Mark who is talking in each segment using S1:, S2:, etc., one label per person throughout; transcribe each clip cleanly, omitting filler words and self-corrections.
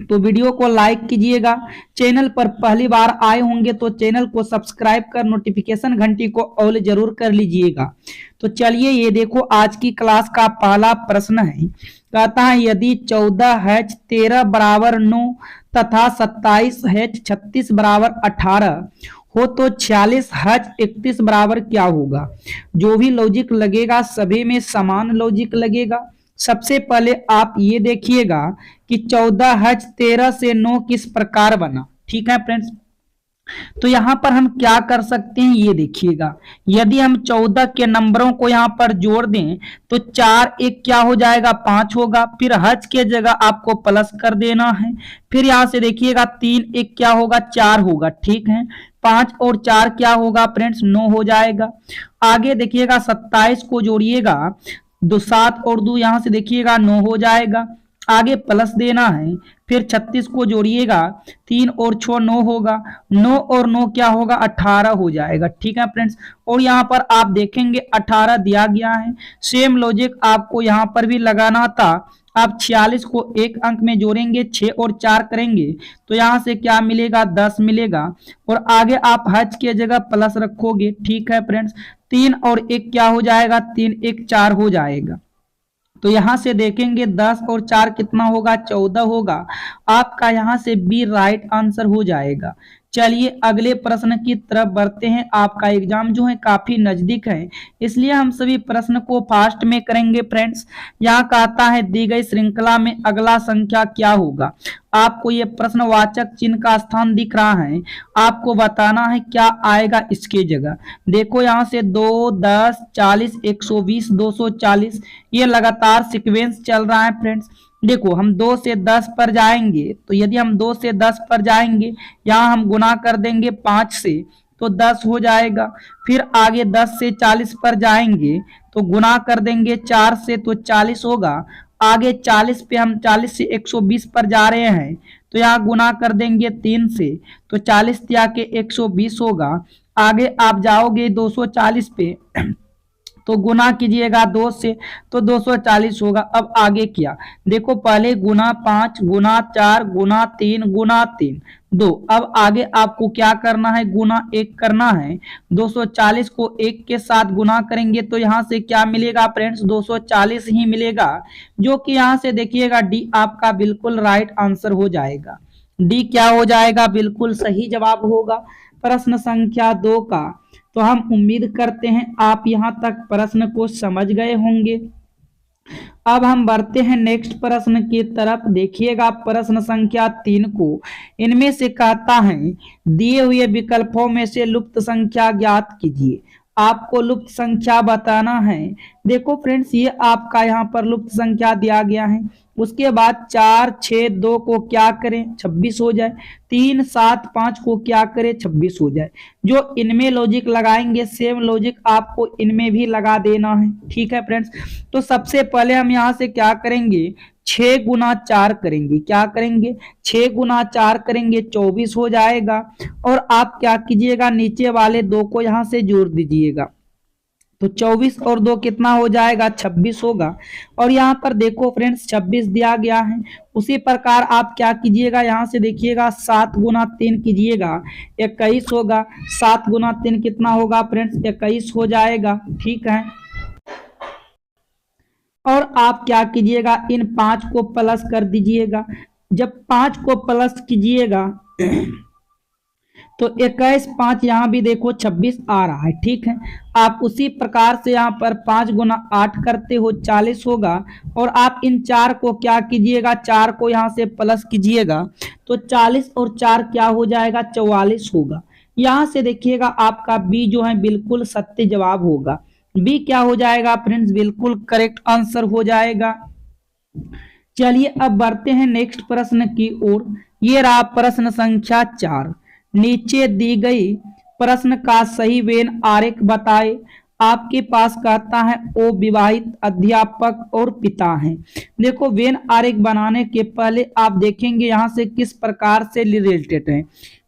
S1: तो वीडियो को लाइक कीजिएगा। चैनल पर पहली बार आए होंगे तो चैनल को सब्सक्राइब कर नोटिफिकेशन घंटी को ऑल जरूर कर लीजिएगा। तो चलिए ये देखो आज की क्लास का पहला प्रश्न है। कहता है यदि 14H 13 बराबर 9 तथा 27H 36 बराबर 18 हो तो 46H 31 बराबर क्या होगा। जो भी लॉजिक लगेगा सभी में समान लॉजिक लगेगा। सबसे पहले आप ये देखिएगा कि 14H 13 से 9 किस प्रकार बना। ठीक है फ्रेंड्स, तो यहां पर हम क्या कर सकते हैं ये देखिएगा। यदि हम 14 के नंबरों को यहां पर जोड़ दें तो 4 एक क्या हो जाएगा 5 होगा, फिर हज के जगह आपको प्लस कर देना है। फिर यहां से देखिएगा 3 एक क्या होगा 4 होगा। ठीक है, 5 और 4 क्या होगा फ्रेंड्स 9 हो जाएगा। आगे देखिएगा 27 को जोड़िएगा, 7 और 2 यहां से देखिएगा 9 हो जाएगा। आगे प्लस देना है। फिर 36 को जोड़िएगा, 3 और 6 9 होगा, 9 और 9 क्या होगा 18 हो जाएगा। ठीक है फ्रेंड्स, और यहाँ पर आप देखेंगे 18 दिया गया है। सेम लॉजिक आपको यहाँ पर भी लगाना था। आप 46 को एक अंक में जोड़ेंगे, 6 और 4 करेंगे तो यहाँ से क्या मिलेगा 10 मिलेगा, और आगे आप हज की जगह प्लस रखोगे। ठीक है फ्रेंड्स, 3 और 1 क्या हो जाएगा 3 1 4 हो जाएगा। तो यहां से देखेंगे 10 और 4 कितना होगा 14 होगा। आपका यहां से बी राइट आंसर हो जाएगा। चलिए अगले प्रश्न की तरफ बढ़ते हैं। आपका एग्जाम जो है काफी नजदीक है, इसलिए हम सभी प्रश्न को फास्ट में करेंगे फ्रेंड्स। यहाँ कहता है दी गई श्रृंखला में अगला संख्या क्या होगा। आपको ये प्रश्नवाचक चिन्ह का स्थान दिख रहा है, आपको बताना है क्या आएगा इसके जगह। देखो यहाँ से 2 10 40 120 240 ये लगातार सीक्वेंस चल रहा है फ्रेंड्स। देखो हम 2 से 10 पर जाएंगे, तो यदि हम 2 से 10 पर जाएंगे यहाँ हम गुना कर देंगे 5 से तो 10 हो जाएगा। फिर आगे 10 से 40 पर जाएंगे तो गुना कर देंगे 4 से तो 40 होगा। आगे 40 पे हम 40 से 120 पर जा रहे हैं तो यहाँ गुना कर देंगे 3 से तो 40 तिया के 120 होगा। आगे आप जाओगे 240 पे तो गुना कीजिएगा 2 से तो 240 होगा। अब आगे क्या, देखो पहले गुना 5 गुना 4 गुना 3 गुना 3 2। अब आगे आपको क्या करना है गुना 1 करना है। 240 को 1 के साथ गुना करेंगे तो यहाँ से क्या मिलेगा फ्रेंड्स 240 ही मिलेगा, जो कि यहाँ से देखिएगा डी आपका बिल्कुल राइट आंसर हो जाएगा। डी क्या हो जाएगा बिल्कुल सही जवाब होगा प्रश्न संख्या 2 का। तो हम उम्मीद करते हैं आप यहां तक प्रश्न को समझ गए होंगे। अब हम बढ़ते हैं नेक्स्ट प्रश्न की तरफ। देखिएगा प्रश्न संख्या 3 को। इनमें से कहता है दिए हुए विकल्पों में से लुप्त संख्या ज्ञात कीजिए। आपको लुप्त संख्या बताना है। देखो फ्रेंड्स ये आपका यहाँ पर लुप्त संख्या दिया गया है। उसके बाद 4 6 2 को क्या करें 26 हो जाए, 3 7 5 को क्या करें 26 हो जाए। जो इनमें लॉजिक लगाएंगे सेम लॉजिक आपको इनमें भी लगा देना है। ठीक है फ्रेंड्स, तो सबसे पहले हम यहाँ से क्या करेंगे 6 गुना 4 करेंगे। क्या करेंगे 6 गुना 4 करेंगे 24 हो जाएगा। और आप क्या कीजिएगा नीचे वाले 2 को यहाँ से जोड़ दीजिएगा तो 24 और 2 कितना हो जाएगा 26 होगा। और यहाँ पर देखो फ्रेंड्स 26 दिया गया है। उसी प्रकार आप क्या कीजिएगा यहाँ से देखिएगा 7 गुना 3 कीजिएगा 21 होगा। 7 गुना 3 कितना होगा फ्रेंड्स 21 हो जाएगा। ठीक है, और आप क्या कीजिएगा इन 5 को प्लस कर दीजिएगा। जब 5 को प्लस कीजिएगा तो 21 5 यहाँ भी देखो 26 आ रहा है। ठीक है, आप उसी प्रकार से यहाँ पर 5 गुना 8 करते हो 40 होगा। और आप इन 4 को क्या कीजिएगा 4 को यहाँ से प्लस कीजिएगा तो 40 और 4 क्या हो जाएगा 44 होगा। यहाँ से देखिएगा आपका बी जो है बिल्कुल सत्य जवाब होगा। बी क्या हो जाएगा फ्रेंड्स बिल्कुल करेक्ट आंसर हो जाएगा। चलिए अब बढ़ते हैं नेक्स्ट प्रश्न की ओर। ये रहा प्रश्न संख्या 4। नीचे दी गई प्रश्न का सही वेन आरेख बताए। आपके पास कहता है ओ विवाहित अध्यापक और पिता हैं। देखो वेन आरेख बनाने के पहले आप देखेंगे यहाँ से किस प्रकार से रिलेटेड है।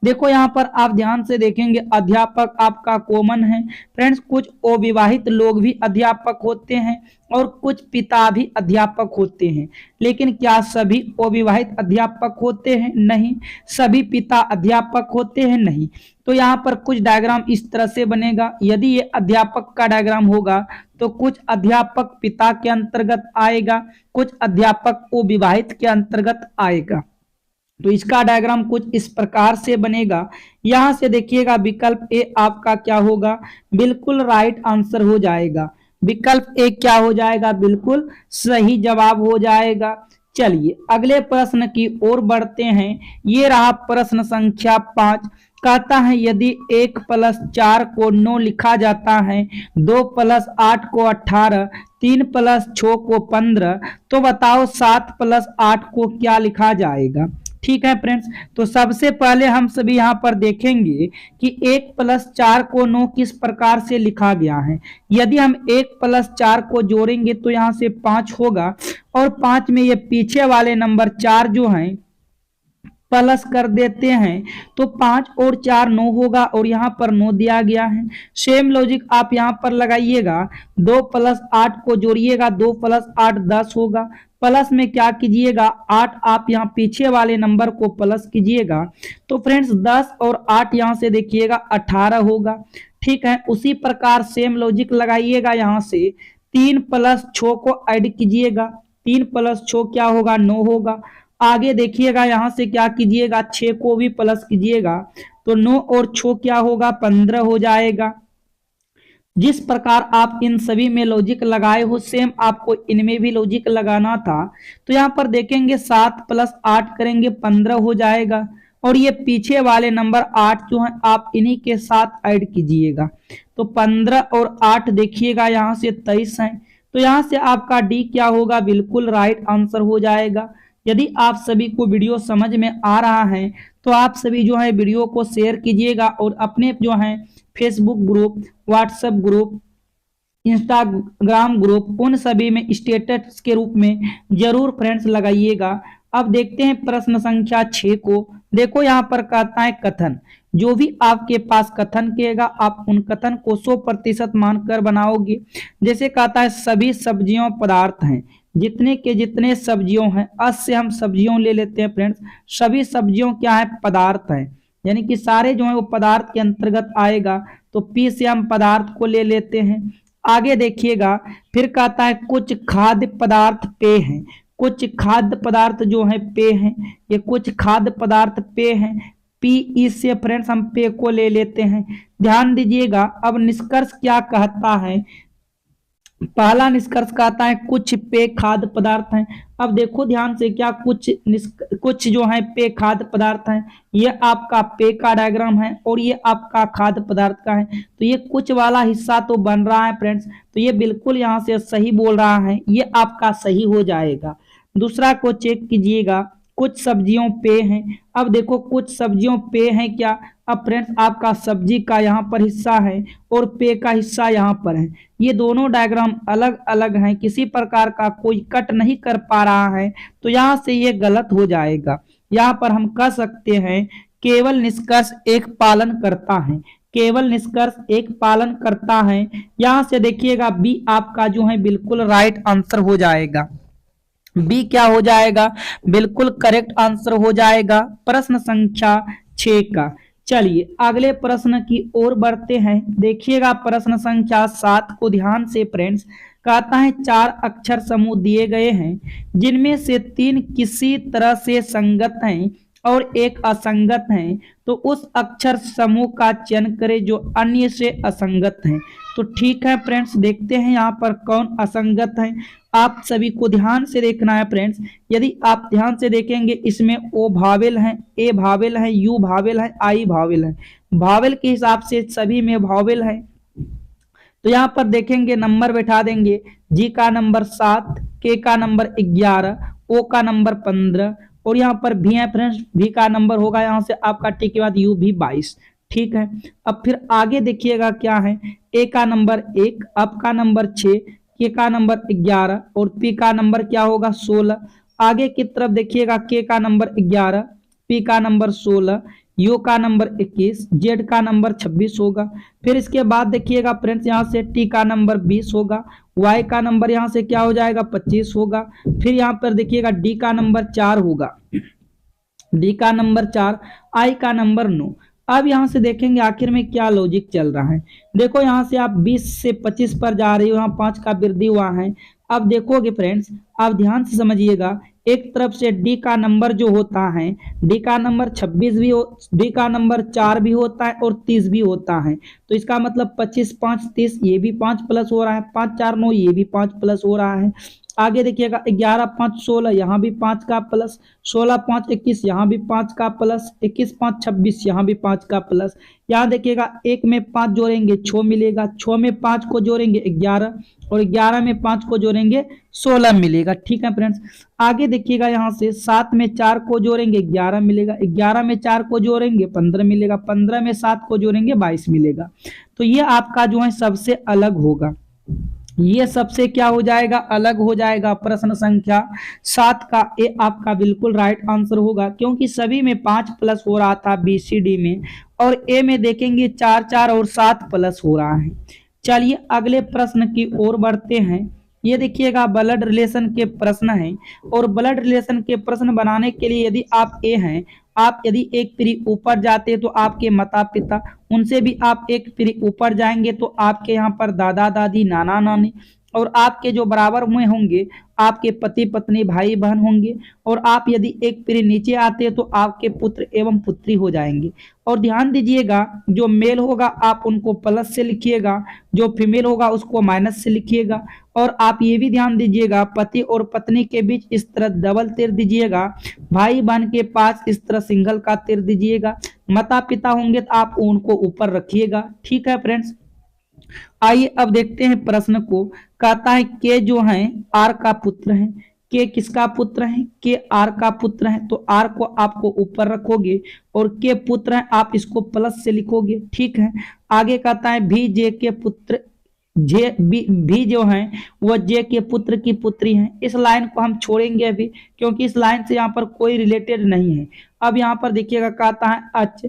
S1: देखो यहाँ पर आप ध्यान से देखेंगे अध्यापक आपका कॉमन है फ्रेंड्स। कुछ अविवाहित लोग भी अध्यापक होते हैं और कुछ पिता भी अध्यापक होते हैं। लेकिन क्या सभी अविवाहित अध्यापक होते हैं? नहीं। सभी पिता अध्यापक होते हैं? नहीं। तो यहाँ पर कुछ डायग्राम इस तरह से बनेगा। यदि ये अध्यापक का डायग्राम होगा तो कुछ अध्यापक पिता के अंतर्गत आएगा, कुछ अध्यापक अविवाहित के अंतर्गत आएगा। तो इसका डायग्राम कुछ इस प्रकार से बनेगा। यहां से देखिएगा विकल्प ए आपका क्या होगा, बिल्कुल राइट आंसर हो जाएगा। विकल्प ए क्या हो जाएगा, बिल्कुल सही जवाब हो जाएगा। चलिए अगले प्रश्न की ओर बढ़ते हैं। ये रहा प्रश्न संख्या 5। कहता है यदि 1 + 4 को 9 लिखा जाता है, 2 + 8 को 18, 3 + 6 को 15, तो बताओ 7 + 8 को क्या लिखा जाएगा। ठीक है फ्रेंड्स, तो सबसे पहले हम सभी यहाँ पर देखेंगे कि 1 + 4 को 9 किस प्रकार से लिखा गया है। यदि हम 1 + 4 को जोड़ेंगे तो यहाँ से 5 होगा, और 5 में ये पीछे वाले नंबर 4 जो हैं प्लस कर देते हैं, तो 5 और 4 9 होगा, और यहाँ पर 9 दिया गया है। सेम लॉजिक आप यहाँ पर लगाइएगा। 2 + 8 को जोड़िएगा, 2 + 8 10 होगा। प्लस में क्या कीजिएगा, 8 आप यहाँ पीछे वाले नंबर को प्लस कीजिएगा, तो फ्रेंड्स 10 और 8 यहाँ से देखिएगा 18 होगा। ठीक है, उसी प्रकार सेम लॉजिक लगाइएगा। यहाँ से 3 + 6 को ऐड कीजिएगा, 3 + 6 क्या होगा, 9 होगा। आगे देखिएगा यहाँ से क्या कीजिएगा, 6 को भी प्लस कीजिएगा, तो 9 और 6 क्या होगा, 15 हो जाएगा। जिस प्रकार आप इन सभी में लॉजिक लगाए हो, सेम आपको इनमें भी लॉजिक लगाना था। तो यहाँ पर देखेंगे 7 + 8 करेंगे 15 हो जाएगा, और ये पीछे वाले नंबर 8 जो है आप इन्हीं के साथ ऐड कीजिएगा, तो 15 और 8 देखिएगा यहाँ से 23 है। तो यहाँ से आपका डी क्या होगा, बिल्कुल राइट आंसर हो जाएगा। यदि आप सभी को वीडियो समझ में आ रहा है तो आप सभी जो है वीडियो को शेयर कीजिएगा, और अपने जो है Facebook group, WhatsApp group, Instagram group, उन सभी में स्टेटस के रूप में जरूर फ्रेंड्स लगाइएगा। अब देखते हैं प्रश्न संख्या 6 को। देखो यहाँ पर कहता है कथन, जो भी आपके पास कथन कहेगा आप उन कथन को 100% मानकर बनाओगे। जैसे कहता है सभी सब्जियों पदार्थ हैं, जितने के जितने सब्जियों हैं, अस से हम सब्जियों ले लेते हैं फ्रेंड्स। सभी सब्जियों क्या है, पदार्थ है, यानी कि सारे जो है वो पदार्थ के अंतर्गत आएगा, तो पी से हम पदार्थ को ले लेते हैं। आगे देखिएगा, फिर कहता है कुछ खाद्य पदार्थ पेय हैं, कुछ खाद्य पदार्थ जो है पेय हैं, ये कुछ खाद्य पदार्थ पेय हैं, पी इससे फ्रेंड्स हम पेय को ले लेते हैं। ध्यान दीजिएगा, अब निष्कर्ष क्या कहता है। पहला निष्कर्ष कहता है कुछ पेय खाद्य पदार्थ हैं। अब देखो ध्यान से, क्या कुछ जो है पेय खाद्य पदार्थ हैं, ये आपका पेय का डायग्राम है और ये आपका खाद्य पदार्थ का है। तो ये कुछ वाला हिस्सा तो बन रहा है फ्रेंड्स, तो ये बिल्कुल यहाँ से सही बोल रहा है, ये आपका सही हो जाएगा। दूसरा को चेक कीजिएगा, कुछ सब्जियों पेय हैं। अब देखो कुछ सब्जियों पेय हैं क्या, अब फ्रेंड्स आपका सब्जी का यहाँ पर हिस्सा है और पेय का हिस्सा यहाँ पर है। ये दोनों डायग्राम अलग अलग हैं, किसी प्रकार का कोई कट नहीं कर पा रहा है, तो यहाँ से ये गलत हो जाएगा। यहाँ पर हम कह सकते हैं केवल निष्कर्ष एक पालन करता है, केवल निष्कर्ष एक पालन करता है। यहाँ से देखिएगा बी आपका जो है बिल्कुल राइट आंसर हो जाएगा। बी क्या हो जाएगा, बिल्कुल करेक्ट आंसर हो जाएगा प्रश्न संख्या 6 का। चलिए अगले प्रश्न की ओर बढ़ते हैं। देखिएगा प्रश्न संख्या 7 को ध्यान से फ्रेंड्स। कहता है 4 अक्षर समूह दिए गए हैं, जिनमें से 3 किसी तरह से संगत हैं और एक असंगत है, तो उस अक्षर समूह का चयन करें जो अन्य से असंगत है। तो ठीक है फ्रेंड्स, देखते हैं यहाँ पर कौन असंगत है। आप सभी को ध्यान से देखना है फ्रेंड्स। यदि आप ध्यान से देखेंगे, इसमें ओ भावेल है, ए भावेल है, यू भावेल है, आई भावेल है। भावेल के हिसाब से सभी में भावेल है। तो यहाँ पर देखेंगे नंबर बैठा देंगे, जी का नंबर 7, के का नंबर 11, ओ का नंबर 15, और यहाँ पर भी है फ्रेंड्स, भी का नंबर होगा यहाँ से आपका टी के बाद यू भी 22। ठीक है, अब फिर आगे देखिएगा क्या है, ए का नंबर 1, अब का नंबर 6, के का नंबर 11 और पी का नंबर क्या होगा 16। आगे की तरफ देखिएगा, के का नंबर 11, पी का नंबर 16, यू का नंबर 21, जेड का नंबर 26 होगा। फिर इसके बाद देखिएगा फ्रेंड्स यहाँ से टी का नंबर 20 होगा, वाई का नंबर यहाँ से क्या हो जाएगा 25 होगा। फिर यहाँ पर देखिएगा डी का नंबर 4 होगा, डी का नंबर 4, आई का नंबर 9। अब यहाँ से देखेंगे आखिर में क्या लॉजिक चल रहा है। देखो यहाँ से आप 20 से 25 पर जा रही हो, यहाँ 5 का वृद्धि हुआ है। अब देखोगे फ्रेंड्स, आप ध्यान से समझिएगा, एक तरफ से डी का नंबर जो होता है, डी का नंबर 26 भी हो, डी का नंबर 4 भी होता है और 30 भी होता है। तो इसका मतलब 25 5 30, ये भी 5 प्लस हो रहा है, 5 4 9, ये भी 5 प्लस हो रहा है। आगे देखिएगा 11 5 16, यहाँ भी 5 का प्लस, 16 5 21, यहाँ भी 5 का प्लस, 21 5 26, यहाँ भी 5 का प्लस। यहाँ देखिएगा 1 में 5 जोड़ेंगे 6 मिलेगा, 6 में 5 को जोड़ेंगे 11, और 11 में 5 को जोड़ेंगे 16 मिलेगा। ठीक है फ्रेंड्स, आगे देखिएगा यहाँ से 7 में 4 को जोड़ेंगे 11 मिलेगा, 11 में 4 को जोड़ेंगे 15 मिलेगा, 15 में 7 को जोड़ेंगे 22 मिलेगा। तो ये आपका जो है सबसे अलग होगा, ये सबसे क्या हो जाएगा, अलग हो जाएगा। प्रश्न संख्या 7 का ए आपका बिल्कुल राइट आंसर होगा, क्योंकि सभी में 5 प्लस हो रहा था बीसीडी में, और ए में देखेंगे 4 4 और 7 प्लस हो रहा है। चलिए अगले प्रश्न की ओर बढ़ते हैं। ये देखिएगा ब्लड रिलेशन के प्रश्न हैं, और ब्लड रिलेशन के प्रश्न बनाने के लिए यदि आप ए हैं, आप यदि एक पीढ़ी ऊपर जाते तो आपके माता पिता, उनसे भी आप एक पीढ़ी ऊपर जाएंगे तो आपके यहाँ पर दादा दादी नाना नानी, और आपके जो बराबर में होंगे आपके पति पत्नी भाई बहन होंगे, और आप यदि एक पीढ़ी नीचे आते तो आपके पुत्र एवं पुत्री हो जाएंगे। और ध्यान दीजिएगा, जो मेल होगा आप उनको प्लस से लिखिएगा, जो फीमेल होगा उसको माइनस से लिखिएगा। और आप ये भी ध्यान दीजिएगा, पति और पत्नी के बीच इस तरह डबल तीर दीजिएगा, भाई बहन के पास इस तरह सिंगल का तीर दीजिएगा, माता पिता होंगे तो आप उनको ऊपर रखिएगा। ठीक है फ्रेंड्स, आइए अब देखते हैं प्रश्न को। कहता है के जो है आर का पुत्र है, के किसका पुत्र है, के आर का पुत्र है, तो आर को आपको ऊपर रखोगे, और के पुत्र है आप इसको प्लस से लिखोगे। ठीक है, आगे कहता है भी जे के पुत्र, जे भी जो है वह जे के पुत्र की पुत्री है। इस लाइन को हम छोड़ेंगे अभी, क्योंकि इस लाइन से यहाँ पर कोई रिलेटेड नहीं है। अब यहाँ पर देखिएगा कहता है अच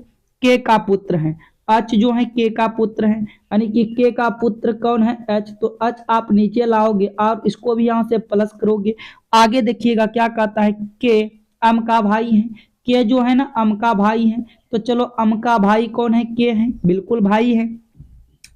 S1: के का पुत्र है, अच जो है के का पुत्र है, यानी कि के का पुत्र कौन है, एच। तो अच आप नीचे लाओगे और इसको भी यहाँ से प्लस करोगे। आगे देखिएगा क्या कहता है, के अम का भाई है, के जो है ना अम का भाई है, तो चलो अम का भाई कौन है, के है, बिल्कुल भाई है।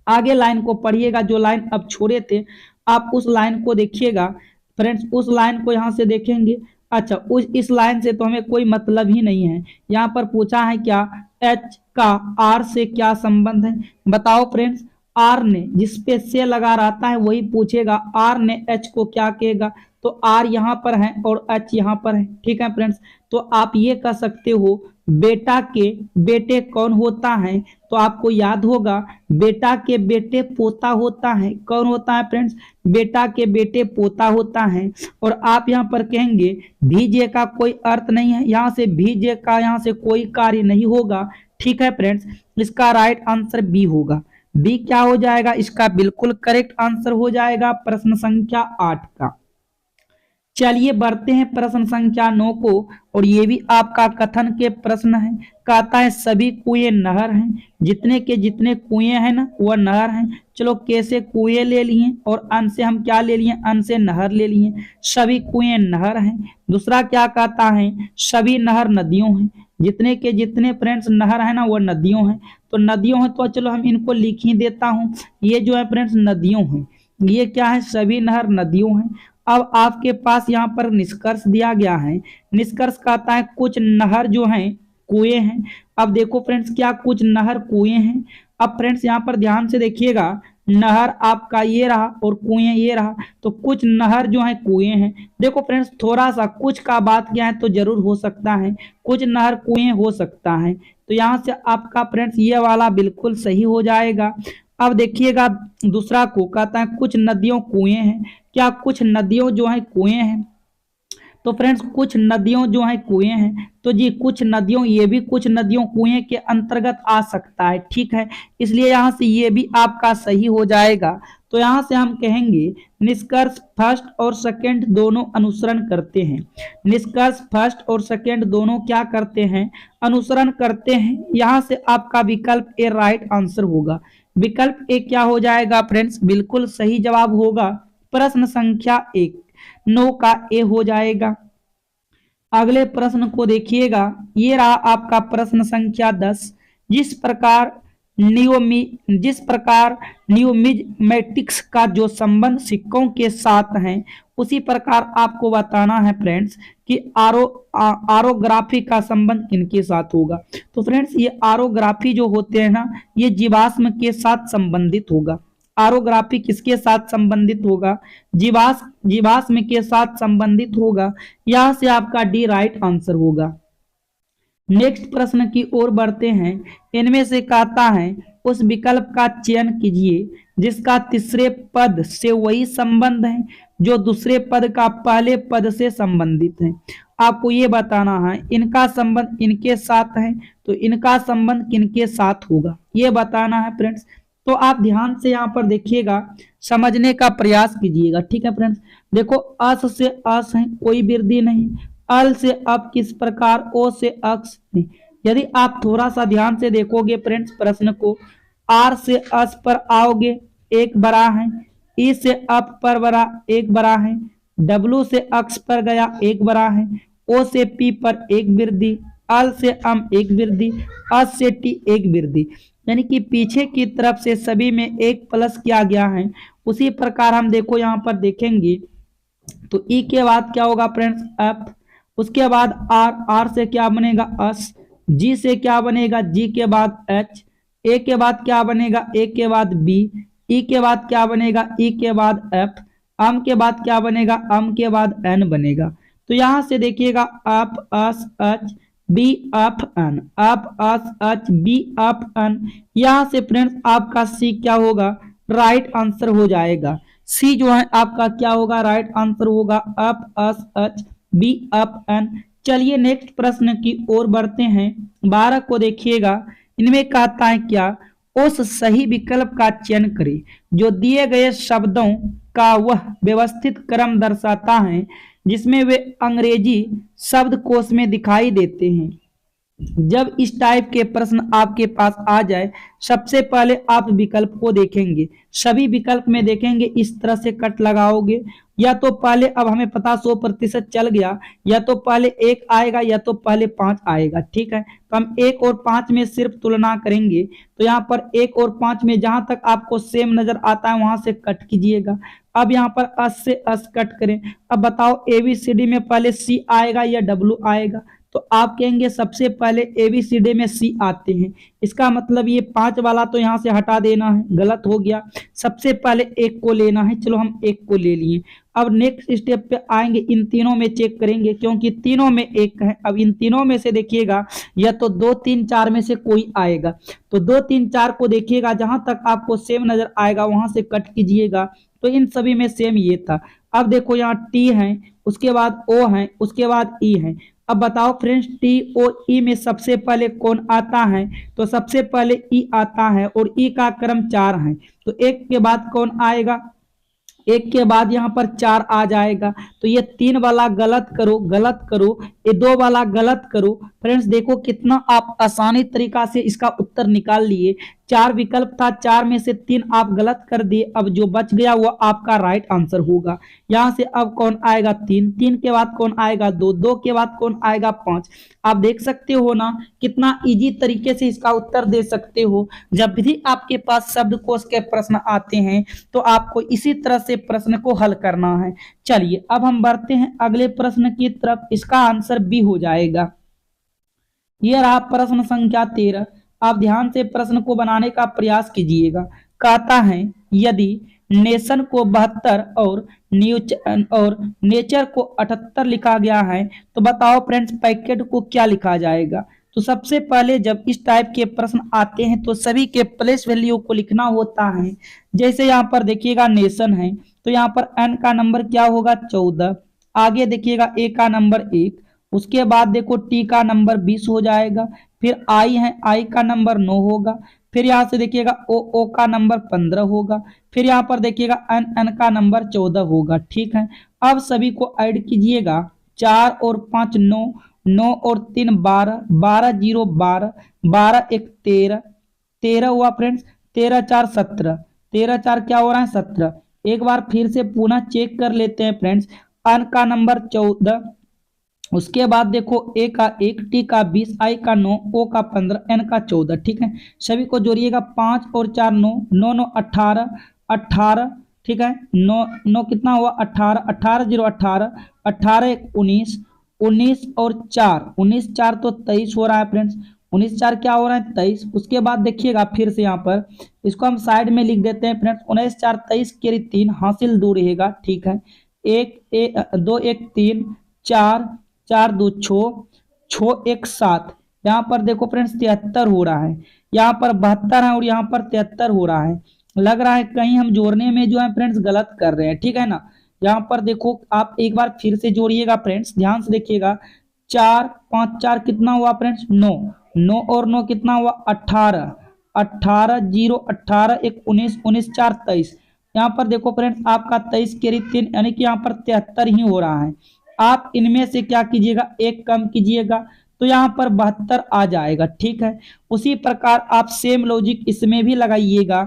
S1: आगे लाइन को पढ़िएगा, जो लाइन अब छोड़े थे आप उस लाइन को देखिएगा फ्रेंड्स, उस लाइन को यहाँ से देखेंगे। अच्छा, उस इस लाइन से तो हमें कोई मतलब ही नहीं है। यहाँ पर पूछा है क्या, एच का आर से क्या संबंध है, बताओ फ्रेंड्स। आर ने जिस पे से लगा रहता है वही पूछेगा, आर ने एच को क्या कहेगा, तो आर यहाँ पर है और एच यहाँ पर है। ठीक है फ्रेंड्स, तो आप ये कह सकते हो बेटा के बेटे कौन होता है, तो आपको याद होगा बेटा के बेटे पोता होता है। कौन होता है फ्रेंड्स, बेटा के बेटे पोता होता है। और आप यहाँ पर कहेंगे भीजे का कोई अर्थ नहीं है, यहाँ से भीजे का यहाँ से कोई कार्य नहीं होगा। ठीक है फ्रेंड्स, इसका राइट आंसर बी होगा। बी क्या हो जाएगा, इसका बिल्कुल करेक्ट आंसर हो जाएगा प्रश्न संख्या 8 का। चलिए बढ़ते हैं प्रश्न संख्या 9 को, और ये भी आपका कथन के प्रश्न है। कहता है सभी कुएं नहर हैं, जितने के जितने कुएं हैं ना वह नहर हैं। चलो के से कुएं ले लिए और अन से हम क्या ले लिए, अन से नहर ले लिए। सभी कुएं नहर हैं। दूसरा क्या कहता है, सभी नहर नदियों हैं, जितने के जितने फ्रेंड्स नहर है ना वह नदियों हैं। तो नदियों हैं, तो चलो हम इनको लिख ही देता हूँ। ये जो है फ्रेंड्स नदियों हैं, ये क्या है, सभी नहर नदियों हैं। अब आपके पास यहाँ पर निष्कर्ष दिया गया है। निष्कर्ष कहता है कुछ नहर जो हैं कुएं हैं। अब देखो फ्रेंड्स, क्या कुछ नहर कुएं हैं। अब फ्रेंड्स यहाँ पर ध्यान से देखिएगा, नहर आपका ये रहा और कुएं ये रहा, तो कुछ नहर जो है कुएं हैं। देखो फ्रेंड्स, थोड़ा सा कुछ का बात क्या है तो जरूर हो सकता है, कुछ नहर कुएं हो सकता है। तो यहाँ से आपका फ्रेंड्स ये वाला बिल्कुल सही हो जाएगा। अब देखिएगा दूसरा को कहता है कुछ नदियों कुएं हैं। क्या कुछ नदियों जो है कुएं हैं, तो फ्रेंड्स कुछ नदियों जो है कुएं हैं, तो जी कुछ नदियों, ये भी कुछ नदियों कुएं के अंतर्गत आ सकता है। ठीक है, इसलिए यहाँ से ये भी आपका सही हो जाएगा। तो यहाँ से हम कहेंगे निष्कर्ष फर्स्ट और सेकंड दोनों अनुसरण करते हैं। निष्कर्ष फर्स्ट और सेकंड दोनों क्या करते हैं, अनुसरण करते हैं। यहाँ से आपका विकल्प ए राइट आंसर होगा। विकल्प ए क्या हो जाएगा फ्रेंड्स, बिल्कुल सही जवाब होगा। प्रश्न संख्या 1 9 का ए हो जाएगा। अगले प्रश्न को देखिएगा, ये रहा आपका प्रश्न संख्या 10। जिस प्रकार न्यूमिज्मेटिक्स का जो संबंध सिक्कों के साथ है, उसी प्रकार आपको बताना है फ्रेंड्स कि आरोग्राफी का संबंध किनके साथ होगा। तो फ्रेंड्स ये आरोग्राफी जो होते हैं ना, ये जीवाश्म के साथ संबंधित होगा। आरोग्राफी किसके साथ संबंधित होगा, जीवाश्म के साथ संबंधित होगा। यहां से आपका डी राइट आंसर होगा। नेक्स्ट प्रश्न की ओर बढ़ते हैं। इनमें से कहता है उस विकल्प का चयन कीजिए जिसका तीसरे पद से वही संबंध है जो दूसरे पद का पहले पद से संबंधित है। आपको ये बताना है इनका संबंध इनके साथ है, तो इनका संबंध किनके साथ होगा, ये बताना है फ्रेंड्स। तो आप ध्यान से यहाँ पर देखिएगा, समझने का प्रयास कीजिएगा, ठीक है फ्रेंड्स। देखो अस से अस है, कोई वृद्धि नहीं। अल से अब किस प्रकार, ओ से अक्स नहीं। यदि आप थोड़ा सा ध्यान से देखोगे फ्रेंड्स प्रश्न को, आर से अस पर आओगे एक बड़ा है, ई से अप पर बड़ा एक बड़ा है, डब्लू से अक्स पर गया एक बड़ा है, ओ से पी पर एक वृद्धि, अल से अम एक वृद्धि, अस से टी एक वृद्धि। यानी कि पीछे की तरफ से सभी में एक प्लस किया गया है। उसी प्रकार हम देखो यहाँ पर देखेंगे तो ई के बाद क्या होगा फ्रेंड्स, एफ। उसके बाद आर, आर से क्या बनेगा अस, जी से क्या बनेगा जी के बाद एच, ए के बाद क्या बनेगा ए के बाद बी, ई के बाद क्या बनेगा ई के बाद एफ, अम के बाद क्या बनेगा अम के बाद एन बनेगा। तो यहां से देखिएगा up us H be up an, up us H be up an. यहां से फ्रेंड्स आपका सी क्या होगा, राइट आंसर हो जाएगा। सी जो है आपका क्या होगा, राइट आंसर होगा, up us H be up an. चलिए नेक्स्ट प्रश्न की ओर बढ़ते हैं। 12 को देखिएगा, इनमें कहता है क्या, उस सही विकल्प का चयन करें जो दिए गए शब्दों का वह व्यवस्थित क्रम दर्शाता है जिसमें वे अंग्रेजी शब्दकोश में दिखाई देते हैं। जब इस टाइप के प्रश्न आपके पास आ जाए, सबसे पहले आप विकल्प को देखेंगे। सभी विकल्प में देखेंगे इस तरह से कट लगाओगे, या तो पहले, अब हमें पता 100% चल गया, या तो पहले 1 आएगा या तो पहले 5 आएगा, ठीक है। तो हम 1 और 5 में सिर्फ तुलना करेंगे। तो यहाँ पर 1 और 5 में जहां तक आपको सेम नजर आता है वहां से कट कीजिएगा। अब यहाँ पर अस से अस कट करें। अब बताओ एबीसीडी में पहले सी आएगा या डब्लू आएगा, तो आप कहेंगे सबसे पहले एबीसीडी में सी आते हैं। इसका मतलब ये 5 वाला तो यहाँ से हटा देना है, गलत हो गया। सबसे पहले 1 को लेना है, चलो हम 1 को ले लिए। अब नेक्स्ट स्टेप पे आएंगे, इन तीनों में चेक करेंगे क्योंकि तीनों में 1 है। अब इन तीनों में से देखिएगा या तो 2 3 4 में से कोई आएगा, तो 2 3 4 को देखिएगा, जहां तक आपको सेम नजर आएगा वहां से कट कीजिएगा। तो इन सभी में सेम ये था। अब देखो यहाँ टी है, उसके बाद ओ है, उसके बाद ई है। अब बताओ फ्रेंड्स टी और ई में सबसे पहले कौन आता है, तो सबसे पहले ई आता है और ई का क्रम 4 है। तो 1 के बाद कौन आएगा, 1 के बाद यहाँ पर 4 आ जाएगा। तो ये 3 वाला गलत करो, गलत करो, ये 2 वाला गलत करो। फ्रेंड्स देखो कितना आप आसानी तरीका से इसका उत्तर निकाल लिए। 4 विकल्प था, 4 में से 3 आप गलत कर दिए। अब जो बच गया वो आपका राइट आंसर होगा। यहाँ से अब कौन आएगा 3, 3 के बाद कौन आएगा 2, 2 के बाद कौन आएगा 5। आप देख सकते हो ना कितना इजी तरीके से इसका उत्तर दे सकते हो। जब भी आपके पास शब्दकोश के प्रश्न आते हैं तो आपको इसी तरह से प्रश्न को हल करना है। चलिए अब हम बढ़ते हैं अगले प्रश्न की तरफ। इसका आंसर बी हो जाएगा। यह रहा प्रश्न संख्या 13। आप ध्यान से प्रश्न को बनाने का प्रयास कीजिएगा। कहता है यदि नेशन को 72 और नेचर को 78 लिखा गया है तो बताओ फ्रेंड्स पैकेट को क्या लिखा जाएगा। तो सबसे पहले जब इस टाइप के प्रश्न आते हैं तो सभी के प्लेस वैल्यू को लिखना होता है। जैसे यहाँ पर देखिएगा नेशन है तो यहाँ पर एन का नंबर क्या होगा 14, आगे देखिएगा ए का नंबर 1, उसके बाद देखो टी का नंबर 20 हो जाएगा, फिर आई है, आई का नंबर 9 होगा। फिर यहाँ से देखिएगा ओ का नंबर 15 होगा। फिर यहाँ पर देखिएगा एन का नंबर 14 होगा। ठीक है, अब सभी को ऐड कीजिएगा। 4 और 5 9, 9 और 3 12, 12 जीरो 12, 12 एक 13, 13 हुआ फ्रेंड्स। 13 4 17, 13 4 क्या हो रहा है 17। एक बार फिर से पुनः चेक कर लेते हैं फ्रेंड्स। अन का नंबर 14, उसके बाद देखो ए का 1, टी का 20, आई का 9, ओ का 15, एन का 14। ठीक है, सभी को जोड़िएगा। 5 और 4 9, 9 9 18, 18। ठीक है, 9 9 कितना हुआ 18, 18 जीरो 18, 18 एक 19, 19 और 4, 19 4 तो 23 हो रहा है फ्रेंड्स। 19 4 क्या हो रहा है 23। उसके बाद देखिएगा फिर से यहाँ पर इसको हम साइड में लिख देते हैं फ्रेंड्स। 19 4 23 केरी 3 हासिल 2 रहेगा। ठीक है, एक 2 एक 3, 4 4 2 छो, छो एक 7। यहाँ पर देखो फ्रेंड्स 73 हो रहा है, यहाँ पर 72 है और यहाँ पर 73 हो रहा है। लग रहा है कहीं हम जोड़ने में जो है फ्रेंड्स गलत कर रहे हैं। ठीक है ना, यहाँ पर देखो आप एक बार फिर से जोड़िएगा फ्रेंड्स, ध्यान से देखिएगा। 4 5 4 कितना हुआ फ्रेंड्स 9, 9 और 9 कितना हुआ 18, 18 जीरो 18 एक 19, 19 4 23। यहाँ पर देखो फ्रेंड्स आपका 23 केरी 3 यानी कि यहाँ पर 73 ही हो रहा है। आप इनमें से क्या कीजिएगा एक कम कीजिएगा तो यहाँ पर 72 आ जाएगा। ठीक है, उसी प्रकार आप सेम लॉजिक इसमें भी लगाइएगा।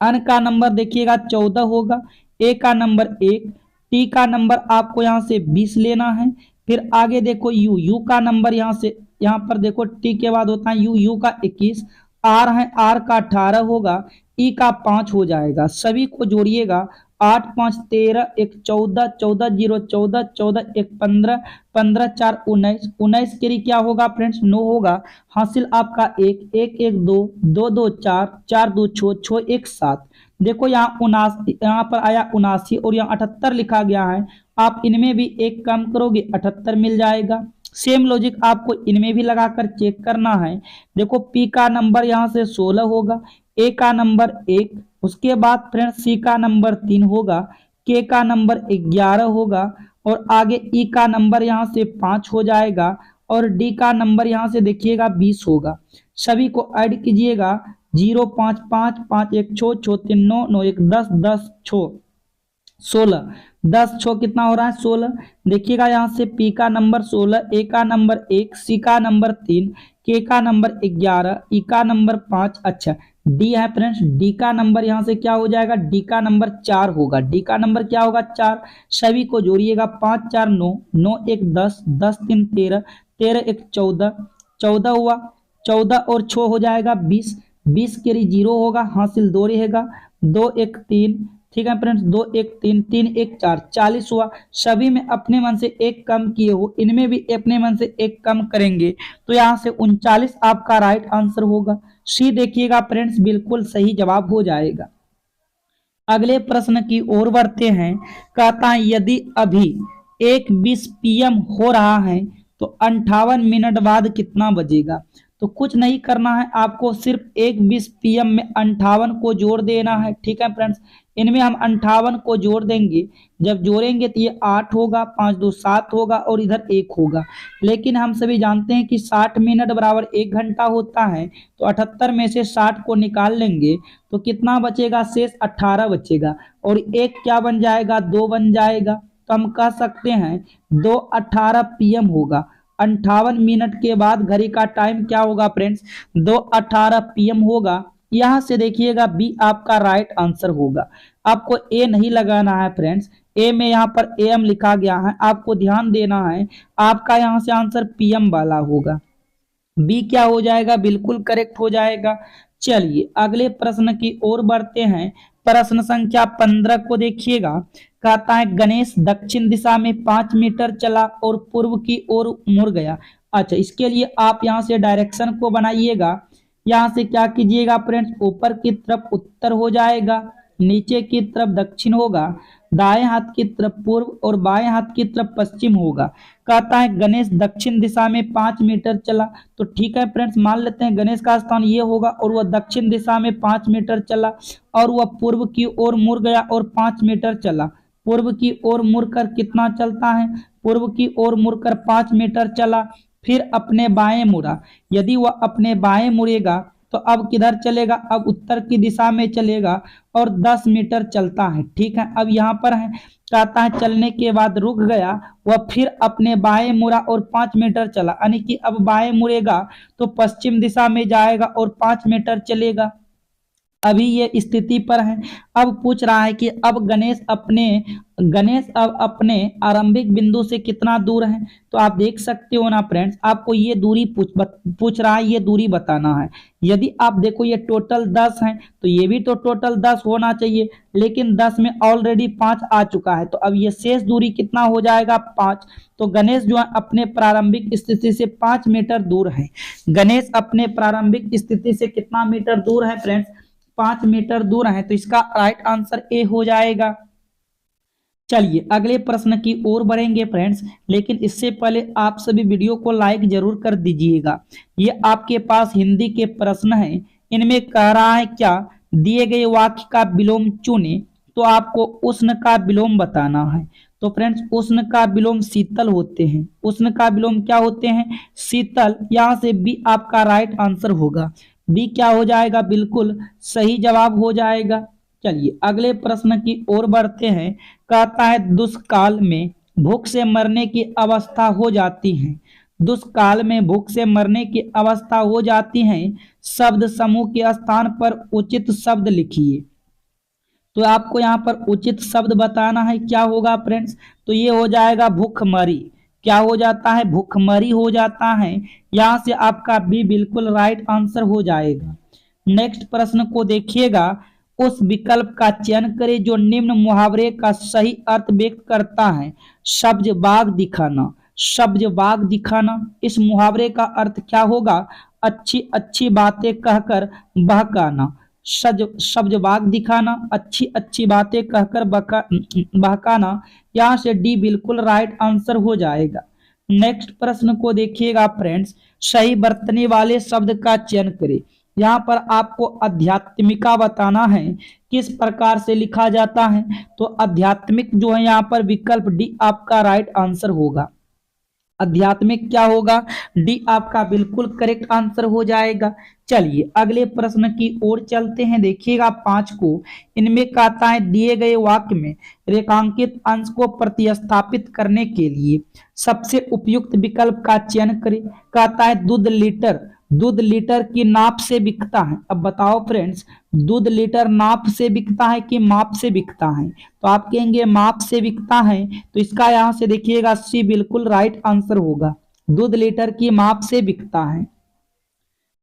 S1: अन का नंबर देखिएगा 14 होगा, ए का नंबर 1, टी का नंबर आपको यहाँ से 20 लेना है। फिर आगे देखो यू, यू का नंबर यहाँ से, यहाँ पर देखो टी के बाद होता है यू, यू का 21, आर है, आर का 18 होगा, ई का 5 हो जाएगा। सभी को जोड़िएगा। 8 5 13 एक 14, 14 जीरो 14, 14 एक 15, 15 4 19, 19 के लिए क्या होगा फ्रेंड्स 9 होगा। हासिल आपका 1 1 1 2, 2 2 4, 4 2 छो, छो एक 7। देखो यहाँ 79, यहाँ पर आया 79 और यहाँ 78 लिखा गया है। आप इनमें भी एक कम करोगे 78 मिल जाएगा। सेम लॉजिक आपको इनमें भी लगाकर चेक करना है। देखो पी का नंबर यहाँ से 16 होगा, ए का नंबर 1, उसके बाद फ्रेंड्स सी का नंबर 3 होगा, के का नंबर 11 होगा और आगे ई का नंबर यहाँ से 5 हो जाएगा और डी का नंबर यहाँ से देखिएगा 20 होगा। सभी को ऐड कीजिएगा। 0 5 5 5 1 छो, छो 3 9, 9 1 10, 10 छो 16, 10 छो कितना हो रहा है 16। देखिएगा यहाँ से पी का नंबर 16, ए का नंबर 1, सी का नंबर 3, के का नंबर 11, ई का नंबर 5। अच्छा, डी है फ्रेंड्स, डी का नंबर यहाँ से क्या हो जाएगा, डी का नंबर 4 होगा। डी का नंबर क्या होगा 4। सभी को जोड़िएगा। 5 4 9, 9 1 10, 10 3 13, 13 1 14, 14 हुआ। 14 और 6 हो जाएगा 20, 20 के लिए 0 होगा, हासिल 2 रहेगा। 2 1 3। ठीक है फ्रेंड्स, 2 1 3, 3 1 4, 40 हुआ। सभी में अपने मन से एक कम किए हो, इनमें भी अपने मन से एक कम करेंगे तो यहाँ से 39 आपका राइट आंसर होगा। सी देखिएगा फ्रेंड्स बिल्कुल सही जवाब हो जाएगा। अगले प्रश्न की ओर बढ़ते हैं। कहता है यदि अभी 1:20 PM हो रहा है तो 58 मिनट बाद कितना बजेगा। तो कुछ नहीं करना है, आपको सिर्फ 1:20 PM में 58 को जोड़ देना है। ठीक है फ्रेंड्स, इनमें हम 58 को जोड़ देंगे। जब जोड़ेंगे तो ये 8 होगा, 5 2 7 होगा और इधर 1 होगा। लेकिन हम सभी जानते हैं कि 60 मिनट बराबर 1 घंटा होता है, तो 78 में से 60 को निकाल लेंगे तो कितना बचेगा, शेष 18 बचेगा और एक क्या बन जाएगा, 2 बन जाएगा। तो हम कह सकते हैं 2:18 PM होगा। 58 मिनट के बाद घड़ी का टाइम क्या होगा फ्रेंड्स, 2:18 PM होगा। यहाँ से देखिएगा बी आपका राइट आंसर होगा। आपको ए नहीं लगाना है फ्रेंड्स, ए में यहाँ पर AM लिखा गया है, आपको ध्यान देना है। आपका यहाँ से आंसर PM वाला होगा। बी क्या हो जाएगा, बिल्कुल करेक्ट हो जाएगा। चलिए अगले प्रश्न की ओर बढ़ते हैं। प्रश्न संख्या 15 को देखिएगा। कहता है गणेश दक्षिण दिशा में 5 मीटर चला और पूर्व की ओर मुड़ गया। अच्छा, इसके लिए आप यहाँ से डायरेक्शन को बनाइएगा। यहाँ से क्या कीजिएगा फ्रेंड्स, ऊपर की तरफ उत्तर हो जाएगा, नीचे की तरफ दक्षिण होगा, दाएं हाथ की तरफ पूर्व और बाएं हाथ की तरफ पश्चिम होगा। कहता है गणेश दक्षिण दिशा में 5 मीटर चला। तो ठीक है फ्रेंड्स, मान लेते हैं गणेश का स्थान ये होगा और वह दक्षिण दिशा में 5 मीटर चला और वह पूर्व की ओर मुड़ गया और 5 मीटर चला। पूर्व की ओर मुड़कर कितना चलता है, पूर्व की ओर मुड़कर 5 मीटर चला फिर अपने बाएं मुड़ा। यदि वह अपने बाएं मुड़ेगा तो अब किधर चलेगा, अब उत्तर की दिशा में चलेगा और 10 मीटर चलता है। ठीक है, अब यहाँ पर है कहता है चलने के बाद रुक गया, वह फिर अपने बाएं मुड़ा और 5 मीटर चला, यानी कि अब बाएं मुड़ेगा तो पश्चिम दिशा में जाएगा और 5 मीटर चलेगा। अभी ये स्थिति पर है। अब पूछ रहा है कि अब गणेश अब अपने आरंभिक बिंदु से कितना दूर है। तो आप देख सकते हो ना फ्रेंड्स, आपको ये दूरी पूछ रहा है, ये दूरी बताना है। यदि आप देखो ये टोटल 10 है तो ये भी तो टोटल 10 होना चाहिए, लेकिन 10 में ऑलरेडी 5 आ चुका है, तो अब ये शेष दूरी कितना हो जाएगा, 5। तो गणेश जो है अपने प्रारंभिक स्थिति से 5 मीटर दूर है। गणेश अपने प्रारंभिक स्थिति से कितना मीटर दूर है फ्रेंड्स, 5 मीटर दूर है। तो इसका राइट आंसर ए हो जाएगा। चलिए अगले प्रश्न की ओर बढ़ेंगे फ्रेंड्स, लेकिन इससे पहले आप सभी वीडियो को लाइक जरूर कर दीजिएगा। ये आपके पास हिंदी के प्रश्न हैं। इनमें कह रहा है क्या, दिए गए वाक्य का विलोम चुने, तो आपको उष्ण का विलोम बताना है। तो फ्रेंड्स उष्ण का विलोम शीतल होते हैं। उष्ण का विलोम क्या होते हैं, शीतल। यहां से बी आपका राइट आंसर होगा। बी क्या हो जाएगा, बिल्कुल सही जवाब हो जाएगा। चलिए अगले प्रश्न की ओर बढ़ते हैं। कहता है दुष्काल में भूख से मरने की अवस्था हो जाती है। दुष्काल में भूख से मरने की अवस्था हो जाती है। शब्द समूह के स्थान पर उचित शब्द लिखिए। तो आपको यहाँ पर उचित शब्द बताना है, क्या होगा फ्रेंड्स, तो ये हो जाएगा भूखमरी। क्या हो जाता है, भूखमरी हो जाता है। यहाँ से आपका बी बिल्कुल राइट आंसर हो जाएगा। नेक्स्ट प्रश्न को देखिएगा। उस विकल्प का चयन करें जो निम्न मुहावरे का सही अर्थ व्यक्त करता है। सब्ज बाग दिखाना। सब्ज बाग दिखाना, इस मुहावरे का अर्थ क्या होगा, अच्छी अच्छी बातें कहकर बहकाना। सब्ज बाग दिखाना, अच्छी अच्छी बातें कहकर बहकाना। यहाँ से डी बिल्कुल राइट आंसर हो जाएगा। नेक्स्ट प्रश्न को देखिएगा फ्रेंड्स। सही बरतने वाले शब्द का चयन करें। यहाँ पर आपको आध्यात्मिका बताना है, किस प्रकार से लिखा जाता है। तो आध्यात्मिक जो है यहाँ पर विकल्प डी आपका राइट आंसर होगा। आध्यात्मिक क्या होगा, डी आपका बिल्कुल करेक्ट आंसर हो जाएगा। चलिए अगले प्रश्न की ओर चलते हैं। देखिएगा 5 को। इनमें कहता है दिए गए वाक्य में रेखांकित अंश को प्रतिस्थापित करने के लिए सबसे उपयुक्त विकल्प का चयन करें। कहता है दूध लीटर की नाप से बिकता है। अब बताओ फ्रेंड्स, दूध लीटर नाप से बिकता है कि माप से बिकता है। तो आप कहेंगे माप से बिकता है, तो इसका यहां से देखिएगा सी बिल्कुल राइट आंसर होगा। दूध लीटर की माप से बिकता है।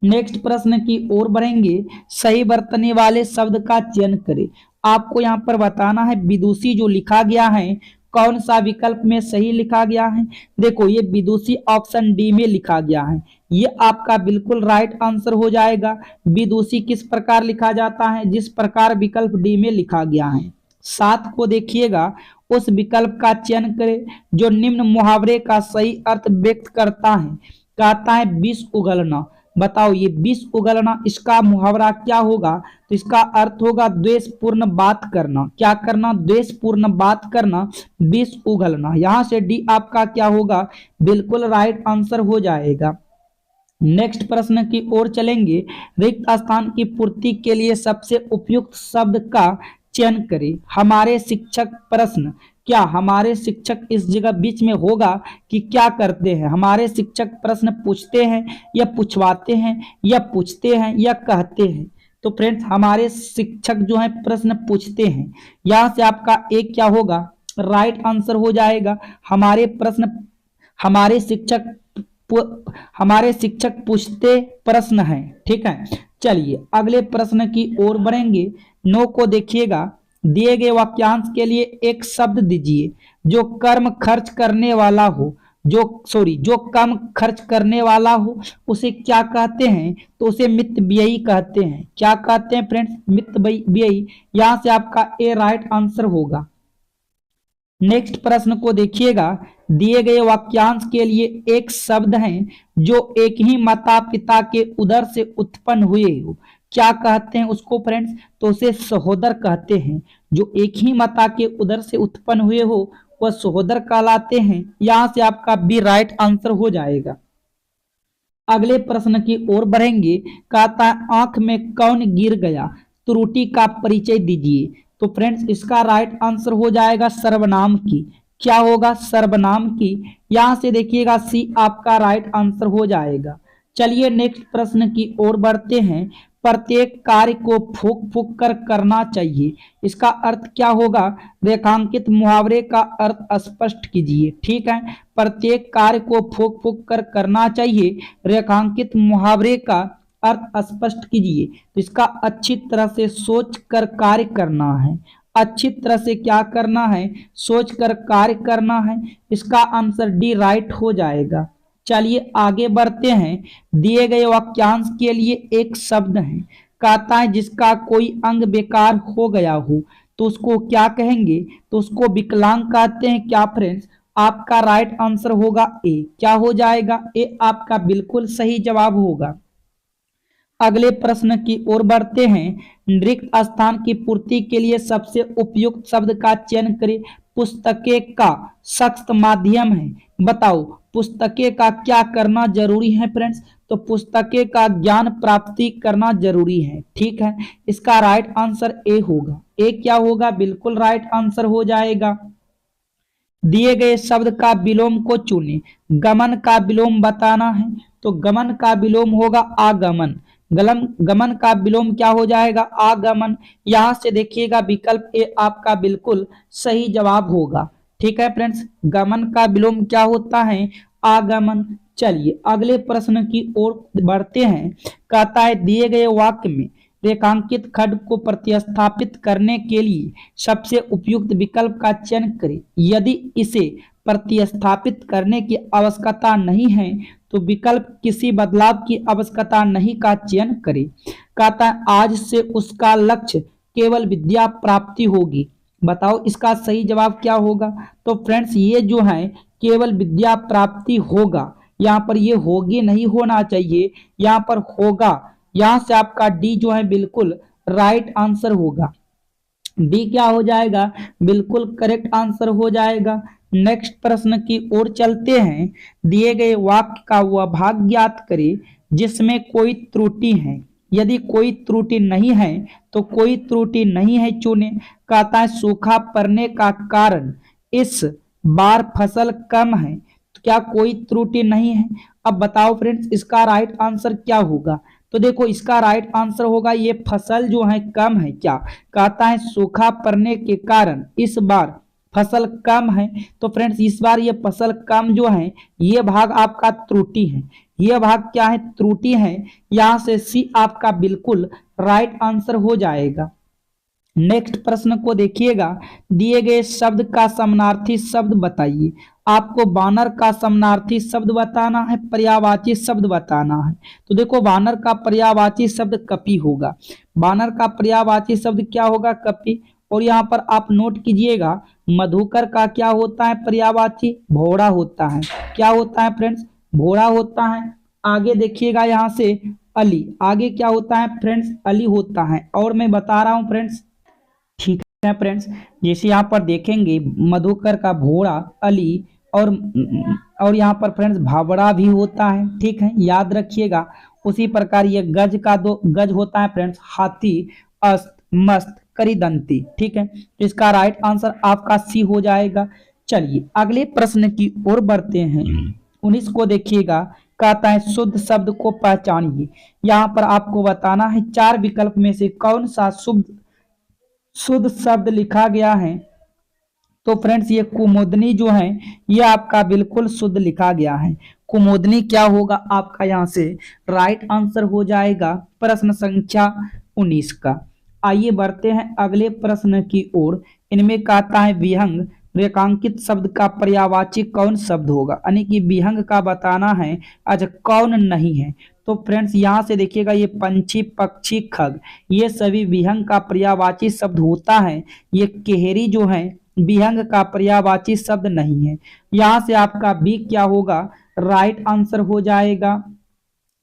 S1: नेक्स्ट प्रश्न की ओर बढ़ेंगे। सही बरतने वाले शब्द का चयन करें। आपको यहाँ पर बताना है विदुषी जो लिखा गया है कौन सा विकल्प में सही लिखा गया है। देखो ये विदुषी ऑप्शन डी में लिखा गया है, ये आपका बिल्कुल राइट आंसर हो जाएगा। विदुषी किस प्रकार लिखा जाता है, जिस प्रकार विकल्प डी में लिखा गया है। 7 को देखिएगा। उस विकल्प का चयन करें जो निम्न मुहावरे का सही अर्थ व्यक्त करता है। कहता है विष उगलना। बताओ ये विष उगलना, इसका मुहावरा क्या होगा, तो इसका अर्थ होगा द्वेषपूर्ण बात करना। क्या करना, द्वेषपूर्ण बात करना, विष उगलना। यहाँ से डी आपका क्या होगा, बिल्कुल राइट आंसर हो जाएगा। नेक्स्ट प्रश्न की ओर चलेंगे। रिक्त स्थान की पूर्ति के लिए सबसे उपयुक्त शब्द का चयन करें। हमारे शिक्षक प्रश्न, क्या हमारे शिक्षक इस जगह बीच में होगा कि क्या करते हैं। हमारे शिक्षक प्रश्न पूछते हैं या पूछवाते हैं या पूछते हैं या कहते हैं। तो फ्रेंड्स हमारे शिक्षक जो है प्रश्न पूछते हैं। यहाँ से आपका एक क्या होगा, राइट आंसर हो जाएगा। हमारे शिक्षक पूछते प्रश्न हैं। ठीक है, चलिए अगले प्रश्न की ओर बढ़ेंगे। 9 को देखिएगा। दिए गए वाक्यांश के लिए एक शब्द दीजिए जो कम खर्च करने वाला हो। जो कम खर्च करने वाला हो उसे क्या कहते हैं, तो उसे मित व्ययी कहते हैं। क्या कहते हैं फ्रेंड्स, मित व्ययी। यहां से आपका ए राइट आंसर होगा। नेक्स्ट प्रश्न को देखिएगा। दिए गए वाक्यांश के लिए एक शब्द है जो एक ही माता पिता के उदर से उत्पन्न हुए हो। क्या कहते हैं उसको फ्रेंड्स, तो उसे सहोदर कहते हैं। जो एक ही माता के उदर से उत्पन्न हुए हो वह सहोदर कहलाते हैं। यहां से आपका बी राइट आंसर हो जाएगा। अगले प्रश्न की ओर बढ़ेंगे। कहता है आंख में कौन गिर गया, त्रुटि का परिचय दीजिए। तो फ्रेंड्स इसका राइट आंसर हो जाएगा सर्वनाम की। क्या होगा? सर्वनाम की। यहां से देखिएगा सी आपका राइट आंसर हो जाएगा। चलिए नेक्स्ट प्रश्न की ओर बढ़ते हैं। प्रत्येक कार्य को फूक फूक कर करना चाहिए, इसका अर्थ क्या होगा? रेखांकित मुहावरे का अर्थ स्पष्ट कीजिए। ठीक है, प्रत्येक कार्य को फूक फूक कर करना चाहिए, रेखांकित मुहावरे का अर्थ स्पष्ट कीजिए। तो इसका अच्छी तरह से सोच कर कार्य करना है। अच्छी तरह से क्या करना है? सोच कर कार्य करना है। इसका आंसर डी राइट हो जाएगा। चलिए आगे बढ़ते हैं। दिए गए वाक्यांश के लिए एक शब्द है। कहता है जिसका कोई अंग बेकार हो गया हो तो उसको क्या कहेंगे? तो उसको विकलांग कहते हैं। क्या फ्रेंड्स? आपका राइट आंसर होगा ए। क्या हो जाएगा? ए आपका बिल्कुल सही जवाब होगा। अगले प्रश्न की ओर बढ़ते हैं। रिक्त स्थान की पूर्ति के लिए सबसे उपयुक्त शब्द का चयन करें। पुस्तकें का सख्त माध्यम है। बताओ पुस्तकें का क्या करना जरूरी है फ्रेंड्स? तो पुस्तकें का ज्ञान प्राप्ति करना जरूरी है। ठीक है, इसका राइट आंसर ए होगा। ए क्या होगा? बिल्कुल राइट आंसर हो जाएगा। दिए गए शब्द का विलोम को चुने। गमन का विलोम बताना है, तो गमन का विलोम होगा आगमन। गमन का विलोम क्या हो जाएगा? आगमन। यहां से देखिएगा विकल्प ए आपका बिल्कुल सही जवाब होगा। ठीक है फ्रेंड्स, गमन का विलोम क्या होता है? आगमन। चलिए अगले प्रश्न की ओर बढ़ते हैं। कहता है दिए गए वाक्य में रेखांकित खंड को प्रतिस्थापित करने के लिए सबसे उपयुक्त विकल्प का चयन करें। यदि इसे प्रतिस्थापित करने की आवश्यकता नहीं है तो विकल्प किसी बदलाव की आवश्यकता नहीं का चयन करें। कहता है आज से उसका लक्ष्य केवल विद्या प्राप्ति होगी। बताओ इसका सही जवाब क्या होगा? तो फ्रेंड्स ये जो है केवल विद्या प्राप्ति होगा, यहाँ पर ये होगी नहीं होना चाहिए, यहाँ पर होगा। यहां से आपका डी जो है बिल्कुल राइट आंसर होगा। डी क्या हो जाएगा? बिल्कुल करेक्ट आंसर हो जाएगा। नेक्स्ट प्रश्न की ओर चलते हैं। दिए गए वाक्य का वह भाग ज्ञात करें जिसमें कोई त्रुटि है। यदि कोई त्रुटि नहीं है तो कोई त्रुटि नहीं है चुने। कहता है सूखा पड़ने का कारण इस बार फसल कम है, तो क्या कोई त्रुटि नहीं है? अब बताओ फ्रेंड्स इसका राइट आंसर क्या होगा? तो देखो इसका राइट आंसर होगा ये फसल जो है कम है। क्या कहता है? सूखा पड़ने के कारण इस बार फसल कम है। तो फ्रेंड्स इस बार ये फसल कम जो है ये भाग आपका त्रुटि है। ये भाग क्या है? त्रुटि है। यहां से सी आपका बिल्कुल राइट आंसर हो जाएगा। नेक्स्ट प्रश्न को देखिएगा। दिए गए शब्द का समानार्थी शब्द बताइए। आपको वानर का समानार्थी शब्द बताना है, पर्यायवाची शब्द बताना है। तो देखो वानर का पर्यायवाची शब्द कपि होगा। वानर का पर्यायवाची शब्द क्या होगा? कपि। और यहाँ पर आप नोट कीजिएगा मधुकर का क्या होता है पर्यायवाची? भोड़ा होता है। क्या होता है फ्रेंड्स? भोड़ा होता है। आगे देखिएगा यहाँ से अली, आगे क्या होता है फ्रेंड्स? अली होता है। और मैं बता रहा हूँ फ्रेंड्स, ठीक है फ्रेंड्स, जैसे यहाँ पर देखेंगे मधुकर का भोड़ा, अली और यहाँ पर फ्रेंड्स भावड़ा भी होता है। ठीक है, याद रखिएगा। उसी प्रकार ये गज का दो गज होता है फ्रेंड्स, हाथी, अस्त, मस्त, करिदंती। ठीक है, तो इसका राइट आंसर आपका सी हो जाएगा। चलिए अगले प्रश्न की ओर बढ़ते हैं। 19 को देखिएगा। कहता है शुद्ध शब्द को पहचानिए। यहाँ पर आपको बताना है चार विकल्प में से कौन सा शुद्ध शब्द लिखा गया है। तो फ्रेंड्स ये कुमुदनी जो है ये आपका बिल्कुल शुद्ध लिखा गया है। कुमुदनी क्या होगा आपका? यहाँ से राइट आंसर हो जाएगा प्रश्न संख्या 19 का। आइए बढ़ते हैं अगले प्रश्न की ओर। इनमें कहता है विहंग रेखांकित शब्द का पर्यायवाची कौन शब्द होगा? यानी कि विहंग का बताना है। अच्छा कौन नहीं है? तो फ्रेंड्स यहाँ से देखिएगा ये पंछी, पक्षी, खग ये सभी विहंग का पर्यायवाची शब्द होता है। ये केहरी जो है विहंग का पर्यायवाची शब्द नहीं है। यहाँ से आपका बी क्या होगा? राइट आंसर हो जाएगा।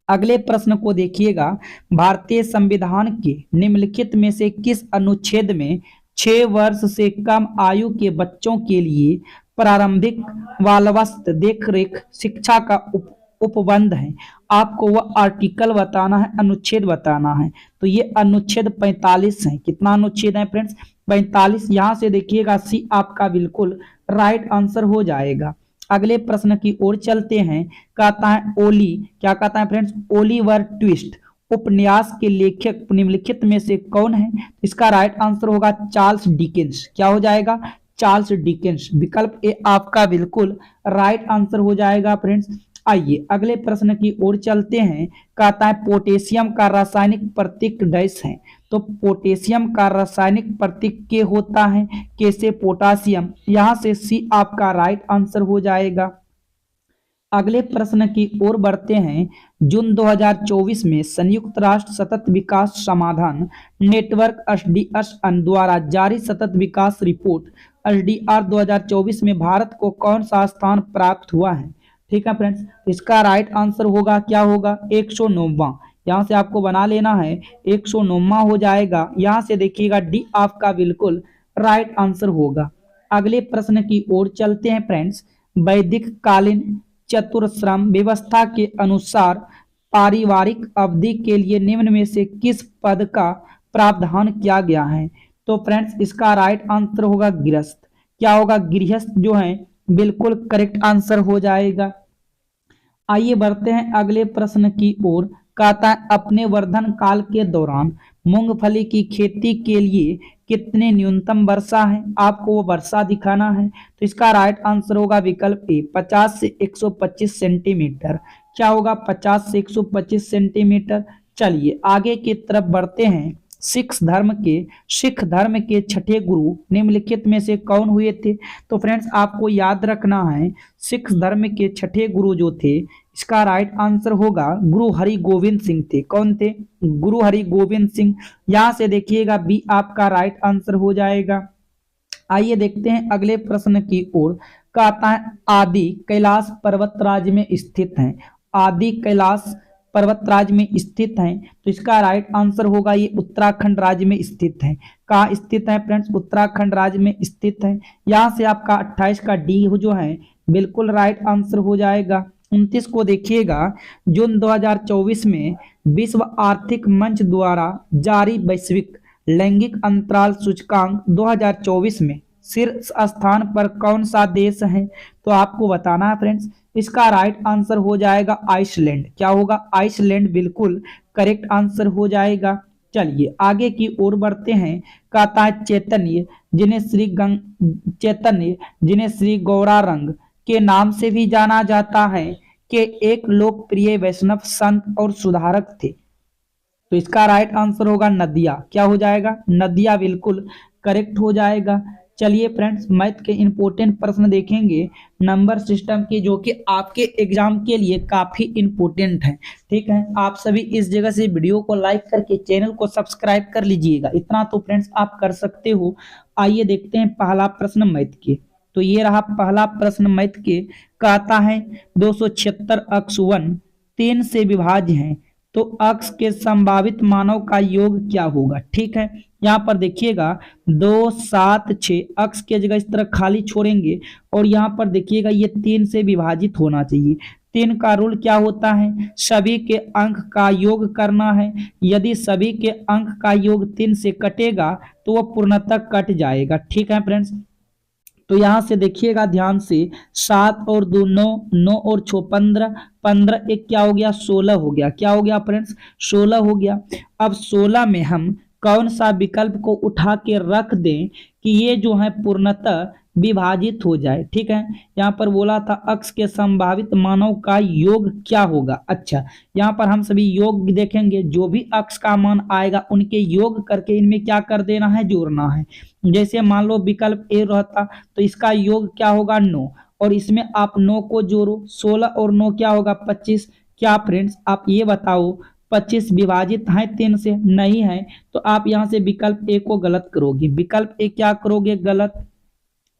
S1: अगले प्रश्न को देखिएगा। भारतीय संविधान के निम्नलिखित में से किस अनुच्छेद में 6 वर्ष से कम आयु के बच्चों के लिए प्रारंभिक बालवस्थ देखरेख शिक्षा का उपबंध है, आपको वह आर्टिकल बताना है, अनुच्छेद बताना है। तो ये अनुच्छेद 45 है। कितना अनुच्छेद है फ्रेंड्स? 45। यहां से देखिएगा सी आपका बिल्कुल राइट आंसर हो जाएगा। अगले प्रश्न की ओर चलते हैं। कहता है ओली, क्या कहता है फ्रेंड्स? ओलिवर ट्विस्ट उपन्यास के लेखक निम्नलिखित में से कौन है? इसका राइट आंसर होगा चार्ल्स डिकेंस। क्या हो जाएगा? Charles Dickens. विकल्प ए आपका बिल्कुल राइट आंसर हो जाएगा फ्रेंड्स। आइए अगले प्रश्न की ओर चलते हैं। कहता है पोटेशियम का रासायनिक प्रतीक डैश है। तो पोटेशियम का रासायनिक प्रतीक के होता है कैसे? पोटासियम। यहां से सी आपका राइट आंसर हो जाएगा। अगले प्रश्न की ओर बढ़ते हैं। जून 2024 में संयुक्त राष्ट्र सतत विकास समाधान नेटवर्क एसडीएस द्वारा जारी सतत विकास रिपोर्ट एसडीआर 2024 में भारत को कौन सा स्थान प्राप्त हुआ है? ठीक है फ्रेंड्स, इसका राइट आंसर होगा, क्या होगा? 109वां। यहाँ से आपको बना लेना है, 109वां हो जाएगा। यहाँ से देखिएगा डी आपका बिल्कुल राइट आंसर होगा। अगले प्रश्न की ओर चलते हैं फ्रेंड्स। वैदिक कालीन चतुर्श्रम व्यवस्था के अनुसार पारिवारिक अवधि के लिए निम्न में से किस पद का प्रावधान किया गया है? तो फ्रेंड्स इसका राइट आंसर होगा गृहस्थ। क्या होगा? गृहस्थ जो है बिल्कुल करेक्ट आंसर हो जाएगा। आइए बढ़ते हैं अगले प्रश्न की ओर। कहता है अपने वर्धन काल के दौरान मूंगफली की खेती के लिए कितने न्यूनतम वर्षा है? आपको वो वर्षा दिखाना है। तो इसका राइट आंसर होगा विकल्प ए 50 से 125 सेंटीमीटर। क्या होगा? 50 से 125 सेंटीमीटर। चलिए आगे की तरफ बढ़ते हैं। सिख धर्म के छठे गुरु निम्नलिखित में से कौन हुए थे? तो फ्रेंड्स आपको याद रखना है, सिख धर्म के छठे गुरु जो थे, इसका राइट आंसर होगा गुरु हरि गोविंद सिंह थे। कौन थे? गुरु हरि गोविंद सिंह। यहां से देखिएगा बी आपका राइट आंसर हो जाएगा। आइए देखते हैं अगले प्रश्न की ओर। कहता है आदि कैलाश पर्वतराज में स्थित है। आदि कैलाश पर्वतराज में स्थित है। तो इसका राइट आंसर होगा ये उत्तराखंड राज्य में स्थित है। कहाँ स्थित है फ्रेंड्स? उत्तराखंड राज्य में स्थित है। यहाँ से आपका 28 का डी जो है बिल्कुल राइट आंसर हो जाएगा। 29 को देखिएगा। जून 2024 में विश्व आर्थिक मंच द्वारा जारी वैश्विक लैंगिक अंतराल सूचकांक 2024 में शीर्ष स्थान पर कौन सा देश है? तो आपको बताना है फ्रेंड्स। इसका राइट आंसर हो जाएगा आइसलैंड। क्या होगा? आइसलैंड बिल्कुल करेक्ट आंसर हो जाएगा। चलिए आगे की ओर बढ़ते हैं। कहता है चैतन्य जिन्हें श्री गौरारंग के नाम से भी जाना जाता है कि एक लोकप्रिय वैष्णव संत और सुधारक थे। तो इसका राइट आंसर होगा नदिया। क्या हो जाएगा? नदिया बिल्कुल करेक्ट हो जाएगा। चलिए फ्रेंड्स मैथ के इंपॉर्टेंट प्रश्न देखेंगे नंबर सिस्टम के, जो कि आपके एग्जाम के लिए काफी इंपॉर्टेंट है। ठीक है, आप सभी इस जगह से वीडियो को लाइक करके चैनल को सब्सक्राइब कर लीजिएगा। इतना तो फ्रेंड्स आप कर सकते हो। आइए देखते हैं पहला प्रश्न मैथ के। तो ये रहा पहला प्रश्न मैथ के। कहता है 276 अक्ष 1 3 से विभाज्य है, तो अक्ष के संभावित मानों का योग क्या होगा? ठीक है, यहाँ पर देखिएगा 2 7 6 अक्ष के जगह इस तरह खाली छोड़ेंगे और यहाँ पर देखिएगा ये 3 से विभाजित होना चाहिए। 3 का रूल क्या होता है? सभी के अंक का योग करना है। यदि सभी के अंक का योग 3 से कटेगा तो वह पूर्णतः कट जाएगा। ठीक है फ्रेंड्स, तो यहां से देखिएगा ध्यान से 7 और 2 9, 9 और 6 15, 15 एक क्या हो गया? 16 हो गया। क्या हो गया फ्रेंड्स? 16 हो गया। अब 16 में हम कौन सा विकल्प को उठा के रख दें कि ये जो है पूर्णतः विभाजित हो जाए? ठीक है, यहाँ पर बोला था अक्ष के संभावित मानों का योग क्या होगा। अच्छा, यहाँ पर हम सभी योग देखेंगे, जो भी अक्ष का मान आएगा उनके योग करके इनमें क्या कर देना है? जोड़ना है। जैसे मान लो विकल्प ए रहता तो इसका योग क्या होगा? 9, और इसमें आप 9 को जोड़ो, 16 और 9 क्या होगा? 25। क्या फ्रेंड्स आप ये बताओ 25 विभाजित है 3 से? नहीं है, तो आप यहाँ से विकल्प ए को गलत करोगे। विकल्प ए क्या करोगे? गलत।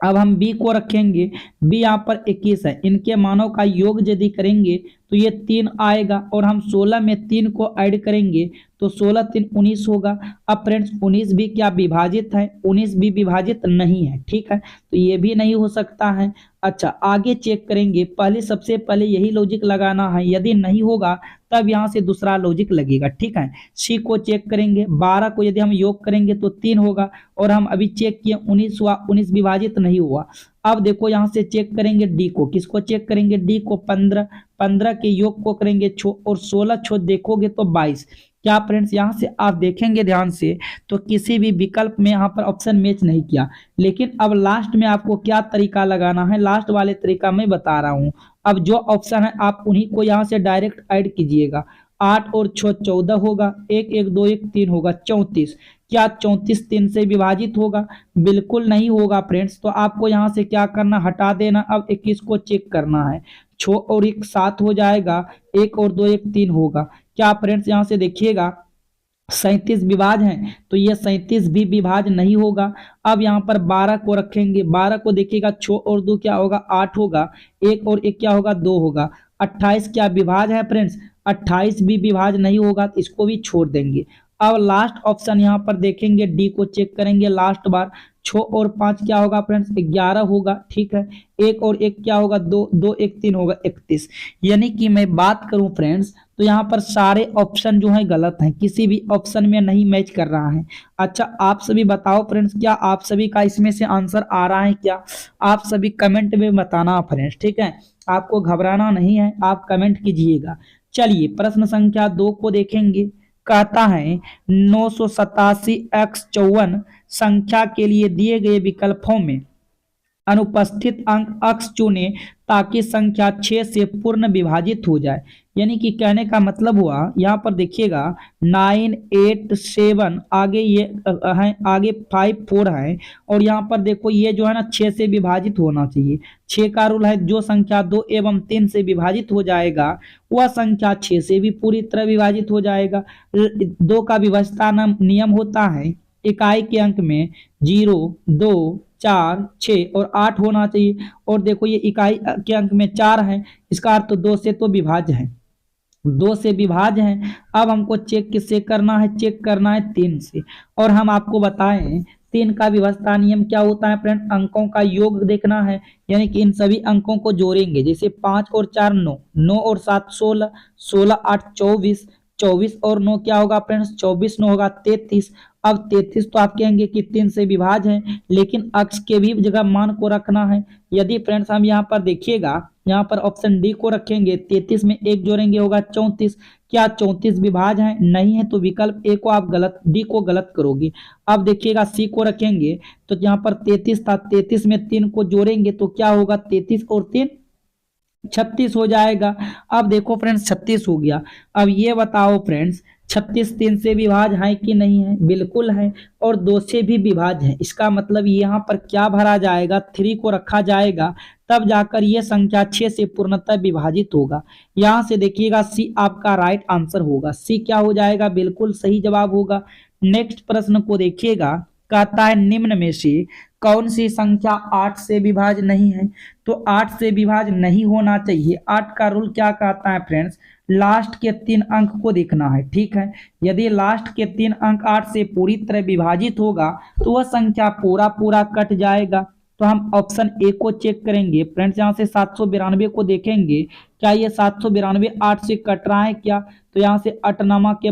S1: अब हम बी को रखेंगे। बी यहाँ पर 21 है। इनके मानों का योग यदि करेंगे तो ये 3 आएगा और हम 16 में 3 को ऐड करेंगे तो 16 3 19 होगा। अब फ्रेंड्स 19 भी क्या विभाजित है? 19 भी विभाजित नहीं है, ठीक है, तो ये भी नहीं हो सकता है। अच्छा आगे चेक करेंगे, पहले सबसे पहले यही लॉजिक लगाना है, यदि नहीं होगा तब यहाँ से दूसरा लॉजिक लगेगा, ठीक है। सी को चेक करेंगे, 12 को यदि हम योग करेंगे तो 3 होगा और हम अभी चेक किए 19 हुआ, 19 विभाजित नहीं हुआ। अब देखो यहाँ से चेक करेंगे डी को, किसको चेक करेंगे? डी को 15, 15 के योग को करेंगे और 16 छो देखोगे तो 22। क्या फ्रेंड्स यहाँ से आप देखेंगे ध्यान से तो किसी भी विकल्प में यहाँ पर ऑप्शन मैच नहीं किया, लेकिन अब लास्ट में आपको क्या तरीका लगाना है, लास्ट वाले तरीका मैं बता रहा हूँ। अब जो ऑप्शन है आप उन्हीं को यहाँ से डायरेक्ट ऐड कीजिएगा। 8 और 6 14 होगा, 1 1 2 1 3 होगा 34। क्या 34 3 से विभाजित होगा? बिल्कुल नहीं होगा फ्रेंड्स। तो आपको यहाँ से क्या करना, हटा देना। अब 21 को चेक करना है, 6 और 1 7 हो जाएगा, 1 और 2 1 3 होगा। क्या फ्रेंड्स यहाँ से देखिएगा 37 विभाज है तो ये 37 भी विभाज नहीं होगा। अब यहाँ पर 12 को रखेंगे, 12 को देखिएगा 6 और 2 क्या होगा? 8 होगा, 1 और 1 क्या होगा? 2 होगा। 28 क्या विभाज है फ्रेंड्स? 28 भी विभाज नहीं होगा, तो इसको भी छोड़ देंगे। अब लास्ट ऑप्शन यहाँ पर देखेंगे, डी को चेक करेंगे लास्ट बार, 6 और 5 क्या होगा फ्रेंड्स? 11 होगा, ठीक है। 1 और 1 क्या होगा? 2 2 1 3 होगा 31। यानी कि मैं बात करूं फ्रेंड्स तो यहाँ पर सारे ऑप्शन जो है गलत हैं, किसी भी ऑप्शन में नहीं मैच कर रहा है। अच्छा आप सभी बताओ फ्रेंड्स, क्या आप सभी का इसमें से आंसर आ रहा है क्या? आप सभी कमेंट में बताना फ्रेंड्स, ठीक है, आपको घबराना नहीं है, आप कमेंट कीजिएगा। चलिए प्रश्न संख्या 2 को देखेंगे। कहता है 987 x 54 संख्या के लिए दिए गए विकल्पों में अनुपस्थित अंक अक्ष चुने ताकि संख्या 6 से पूर्ण विभाजित हो जाए। यानी कि कहने का मतलब हुआ, यहाँ पर देखिएगा 9 8 7 आगे ये है, आगे 5 4 है और यहाँ पर देखो ये जो है ना 6 से विभाजित होना चाहिए। 6 का रूल है, जो संख्या 2 एवं 3 से विभाजित हो जाएगा वह संख्या 6 से भी पूरी तरह विभाजित हो जाएगा। 2 का विभाज्यता नियम होता है, इकाई के अंक में 0 2 4 6 और 8 होना चाहिए। और देखो ये इकाई के अंक में 4 है, इसका अर्थ तो 2 से तो विभाज्य है, 2 से विभाज्य है। अब हमको चेक किससे करना है? चेक करना है 3 से। और हम आपको बताएं 3 का विभाज्यता नियम क्या होता है फ्रेंड? अंकों का योग देखना है, यानी कि इन सभी अंकों को जोड़ेंगे। जैसे 5 और 4 9, 9 और 7 16, 16 8 24, 24 और 9 क्या होगा फ्रेंड्स? 24 9 होगा 33। अब 33 तो आप कहेंगे कि 3 से विभाज्य है, लेकिन अक्ष के भी जगह मान को रखना है। यदि फ्रेंड्स हम यहाँ पर देखिएगा, यहाँ पर ऑप्शन डी को रखेंगे, 33 में 1 जोड़ेंगे होगा 34। क्या 34 विभाज्य है? नहीं है, तो विकल्प ए को आप गलत, डी को गलत करोगे। अब देखिएगा सी को रखेंगे तो यहाँ पर 33 था, 33 में 3 को जोड़ेंगे तो क्या होगा? 33 और 3 36 हो जाएगा। अब देखो फ्रेंड्स 36 हो गया। अब ये बताओ फ्रेंड्स 36 3 से विभाज्य है कि नहीं है? बिल्कुल है, और 2 से भी विभाज्य है। इसका मतलब यहाँ पर क्या भरा जाएगा? 3 को रखा जाएगा, तब जाकर ये संख्या 6 से पूर्णतः विभाजित होगा। यहाँ से देखिएगा सी आपका राइट आंसर होगा। सी क्या हो जाएगा? बिल्कुल सही जवाब होगा। नेक्स्ट प्रश्न को देखिएगा, कहता है निम्न में से कौन सी संख्या 8 से विभाज्य नहीं है? तो 8 से विभाज्य नहीं होना चाहिए। 8 का रूल क्या कहता है फ्रेंड्स? लास्ट के 3 अंक को देखना है, ठीक है। यदि लास्ट के 3 अंक 8 से पूरी तरह विभाजित होगा तो वह संख्या पूरा पूरा कट जाएगा। तो हम ऑप्शन ए को चेक करेंगे फ्रेंड्स। यहाँ से 792 को देखेंगे, क्या ये 792 8 से कट रहा है क्या? तो यहाँ से 8 नमा के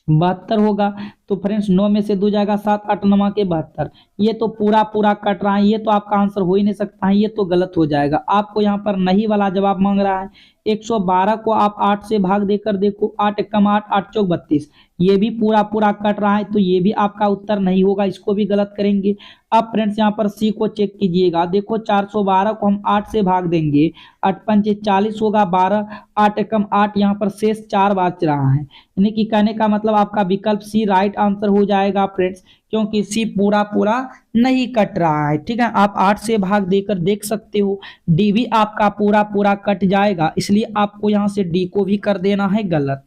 S1: 72 होगा। तो फ्रेंड्स 9 में से 2 जाएगा 7, 8 नमा के 72। ये तो पूरा पूरा कट रहा है, ये तो आपका आंसर हो ही नहीं सकता है, ये तो गलत हो जाएगा। आपको यहाँ पर नहीं वाला जवाब मांग रहा है। 112 को आप 8 से भाग देकर देखो, 8 एकम 8, 8 चौक 32, ये भी पूरा पूरा कट रहा है, तो ये भी आपका उत्तर नहीं होगा, इसको भी गलत करेंगे। अब फ्रेंड्स यहाँ पर सी को चेक कीजिएगा, देखो 412 को हम 8 से भाग देंगे, 8 पंचे 40 होगा 12, 8 एकम 8, यहाँ पर शेष 4 बच रहा है। यानी कि कहने का मतलब आपका विकल्प सी राइट आंसर हो जाएगा फ्रेंड्स, क्योंकि सी पूरा पूरा नहीं कट रहा है, ठीक है। आप 8 से भाग देकर देख सकते हो। डी भी आपका पूरा पूरा कट जाएगा, इसलिए आपको यहाँ से डी को भी कर देना है गलत।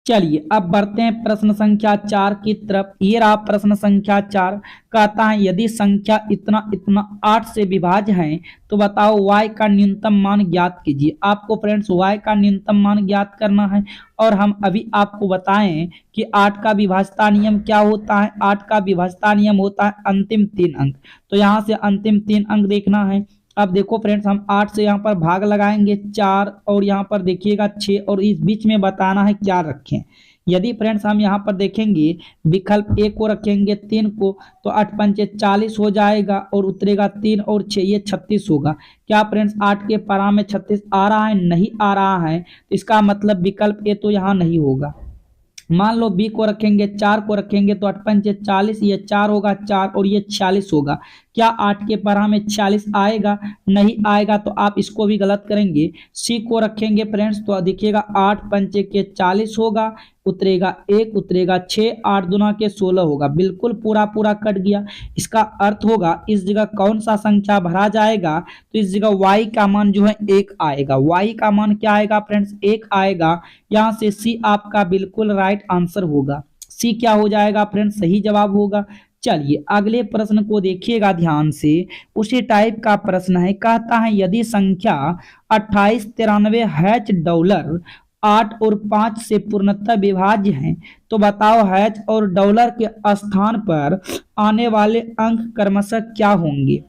S1: चलिए अब बढ़ते हैं प्रश्न संख्या 4 की तरफ। ये रहा प्रश्न संख्या 4। कहता है यदि संख्या इतना इतना 8 से विभाज्य है तो बताओ y का न्यूनतम मान ज्ञात कीजिए। आपको फ्रेंड्स y का न्यूनतम मान ज्ञात करना है और हम अभी आपको बताएं कि 8 का विभाज्यता नियम क्या होता है। 8 का विभाज्यता नियम होता है अंतिम 3 अंक। तो यहाँ से अंतिम 3 अंक देखना है। अब देखो फ्रेंड्स हम 8 से यहाँ पर भाग लगाएंगे 4 और यहाँ पर देखिएगा 6 और इस बीच में बताना है क्या रखें। यदि फ्रेंड्स हम यहाँ पर देखेंगे विकल्प ए को रखेंगे 3 को तो 8 पंचे 40 हो जाएगा और उतरेगा 3 और 6 ये 36 होगा। क्या फ्रेंड्स 8 के परा में 36 आ रहा है? नहीं आ रहा है। तो इसका मतलब विकल्प ए तो यहाँ नहीं होगा। मान लो बी को रखेंगे 4 को रखेंगे तो 8 पंचे 40 ये 4 होगा 4 और ये 46 होगा। क्या 8 के परा में 46 आएगा? नहीं आएगा। तो आप इसको भी गलत करेंगे। सी को रखेंगे फ्रेंड्स तो देखिएगा 8 पंचे के 40 होगा, उतरेगा 1 उतरेगा 6, 8 दूना के 16 होगा। बिल्कुल पूरा पूरा कट गया। इसका अर्थ होगा इस जगह कौन सा संख्या भरा जाएगा? तो इस जगह y का मान जो है 1 आएगा। y का मान क्या आएगा फ्रेंड्स? 1 आएगा। यहाँ से सी आपका बिल्कुल राइट आंसर होगा। सी क्या हो जाएगा फ्रेंड्स? सही जवाब होगा। चलिए अगले प्रश्न को देखिएगा ध्यान से। उसी टाइप का प्रश्न है। कहता है यदि संख्या 2893 हैच डॉलर 8 और 5 से पूर्णतः विभाज्य हैं तो बताओ हैच और डॉलर के स्थान पर आने वाले अंक क्रमशः क्या होंगे?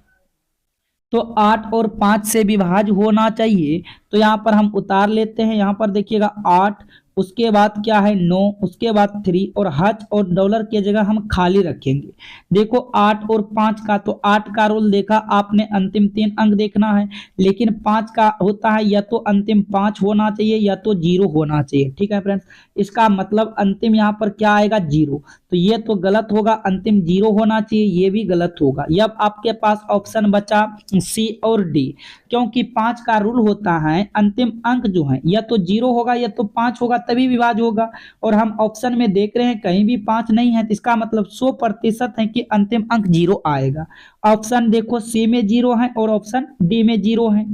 S1: तो 8 और 5 से विभाज्य होना चाहिए। तो यहाँ पर हम उतार लेते हैं। यहाँ पर देखिएगा 8, उसके बाद क्या है 9, उसके बाद 3 और हच और डॉलर की जगह हम खाली रखेंगे। देखो 8 और 5 का, तो 8 का रोल देखा आपने, अंतिम 3 अंक देखना है। लेकिन 5 का होता है या तो अंतिम 5 होना चाहिए या तो 0 होना चाहिए। ठीक है फ्रेंड्स, इसका मतलब अंतिम यहाँ पर क्या आएगा? 0। तो ये तो गलत होगा, अंतिम 0 होना चाहिए, ये भी गलत होगा। अब आपके पास ऑप्शन बचा सी और डी, क्योंकि 5 का रूल होता है अंतिम अंक जो है या तो 0 होगा या तो 5 होगा तभी विभाज्य होगा। और हम ऑप्शन में देख रहे हैं कहीं भी 5 नहीं है, तो इसका मतलब 100% है कि अंतिम अंक 0 आएगा। ऑप्शन देखो सी में 0 है और ऑप्शन डी में 0 है।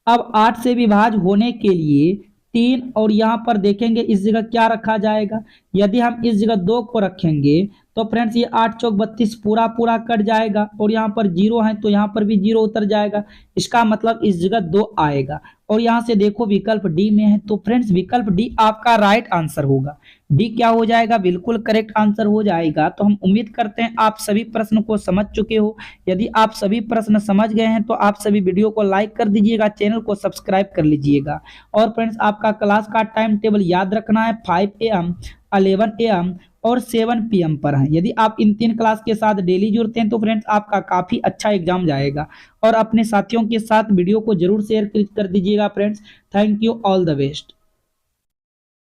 S1: अब 8 से विभाज्य होने के लिए 3 और यहाँ पर देखेंगे इस जगह क्या रखा जाएगा। यदि हम इस जगह 2 को रखेंगे तो फ्रेंड्स ये 8 चौक 32 पूरा पूरा कट जाएगा और यहाँ पर 0 है तो यहाँ पर भी 0 उतर जाएगा। इसका मतलब इस जगह 2 आएगा। और यहाँ से देखो विकल्प डी में है, तो फ्रेंड्स विकल्प डी आपका राइट आंसर होगा। डी क्या हो जाएगा? बिल्कुल करेक्ट आंसर हो जाएगा। तो हम उम्मीद करते हैं आप सभी प्रश्न को समझ चुके हो। यदि आप सभी प्रश्न समझ गए हैं तो आप सभी वीडियो को लाइक कर दीजिएगा, चैनल को सब्सक्राइब कर लीजिएगा। और फ्रेंड्स आपका क्लास का टाइम टेबल याद रखना है, 5 AM 11 AM और 7 PM पर है। यदि आप इन 3 क्लास के साथ डेली जुड़ते हैं तो फ्रेंड्स आपका काफी अच्छा एग्जाम जाएगा। और अपने साथियों के साथ वीडियो को जरूर शेयर कर दीजिएगा friends. Thank you, all the best.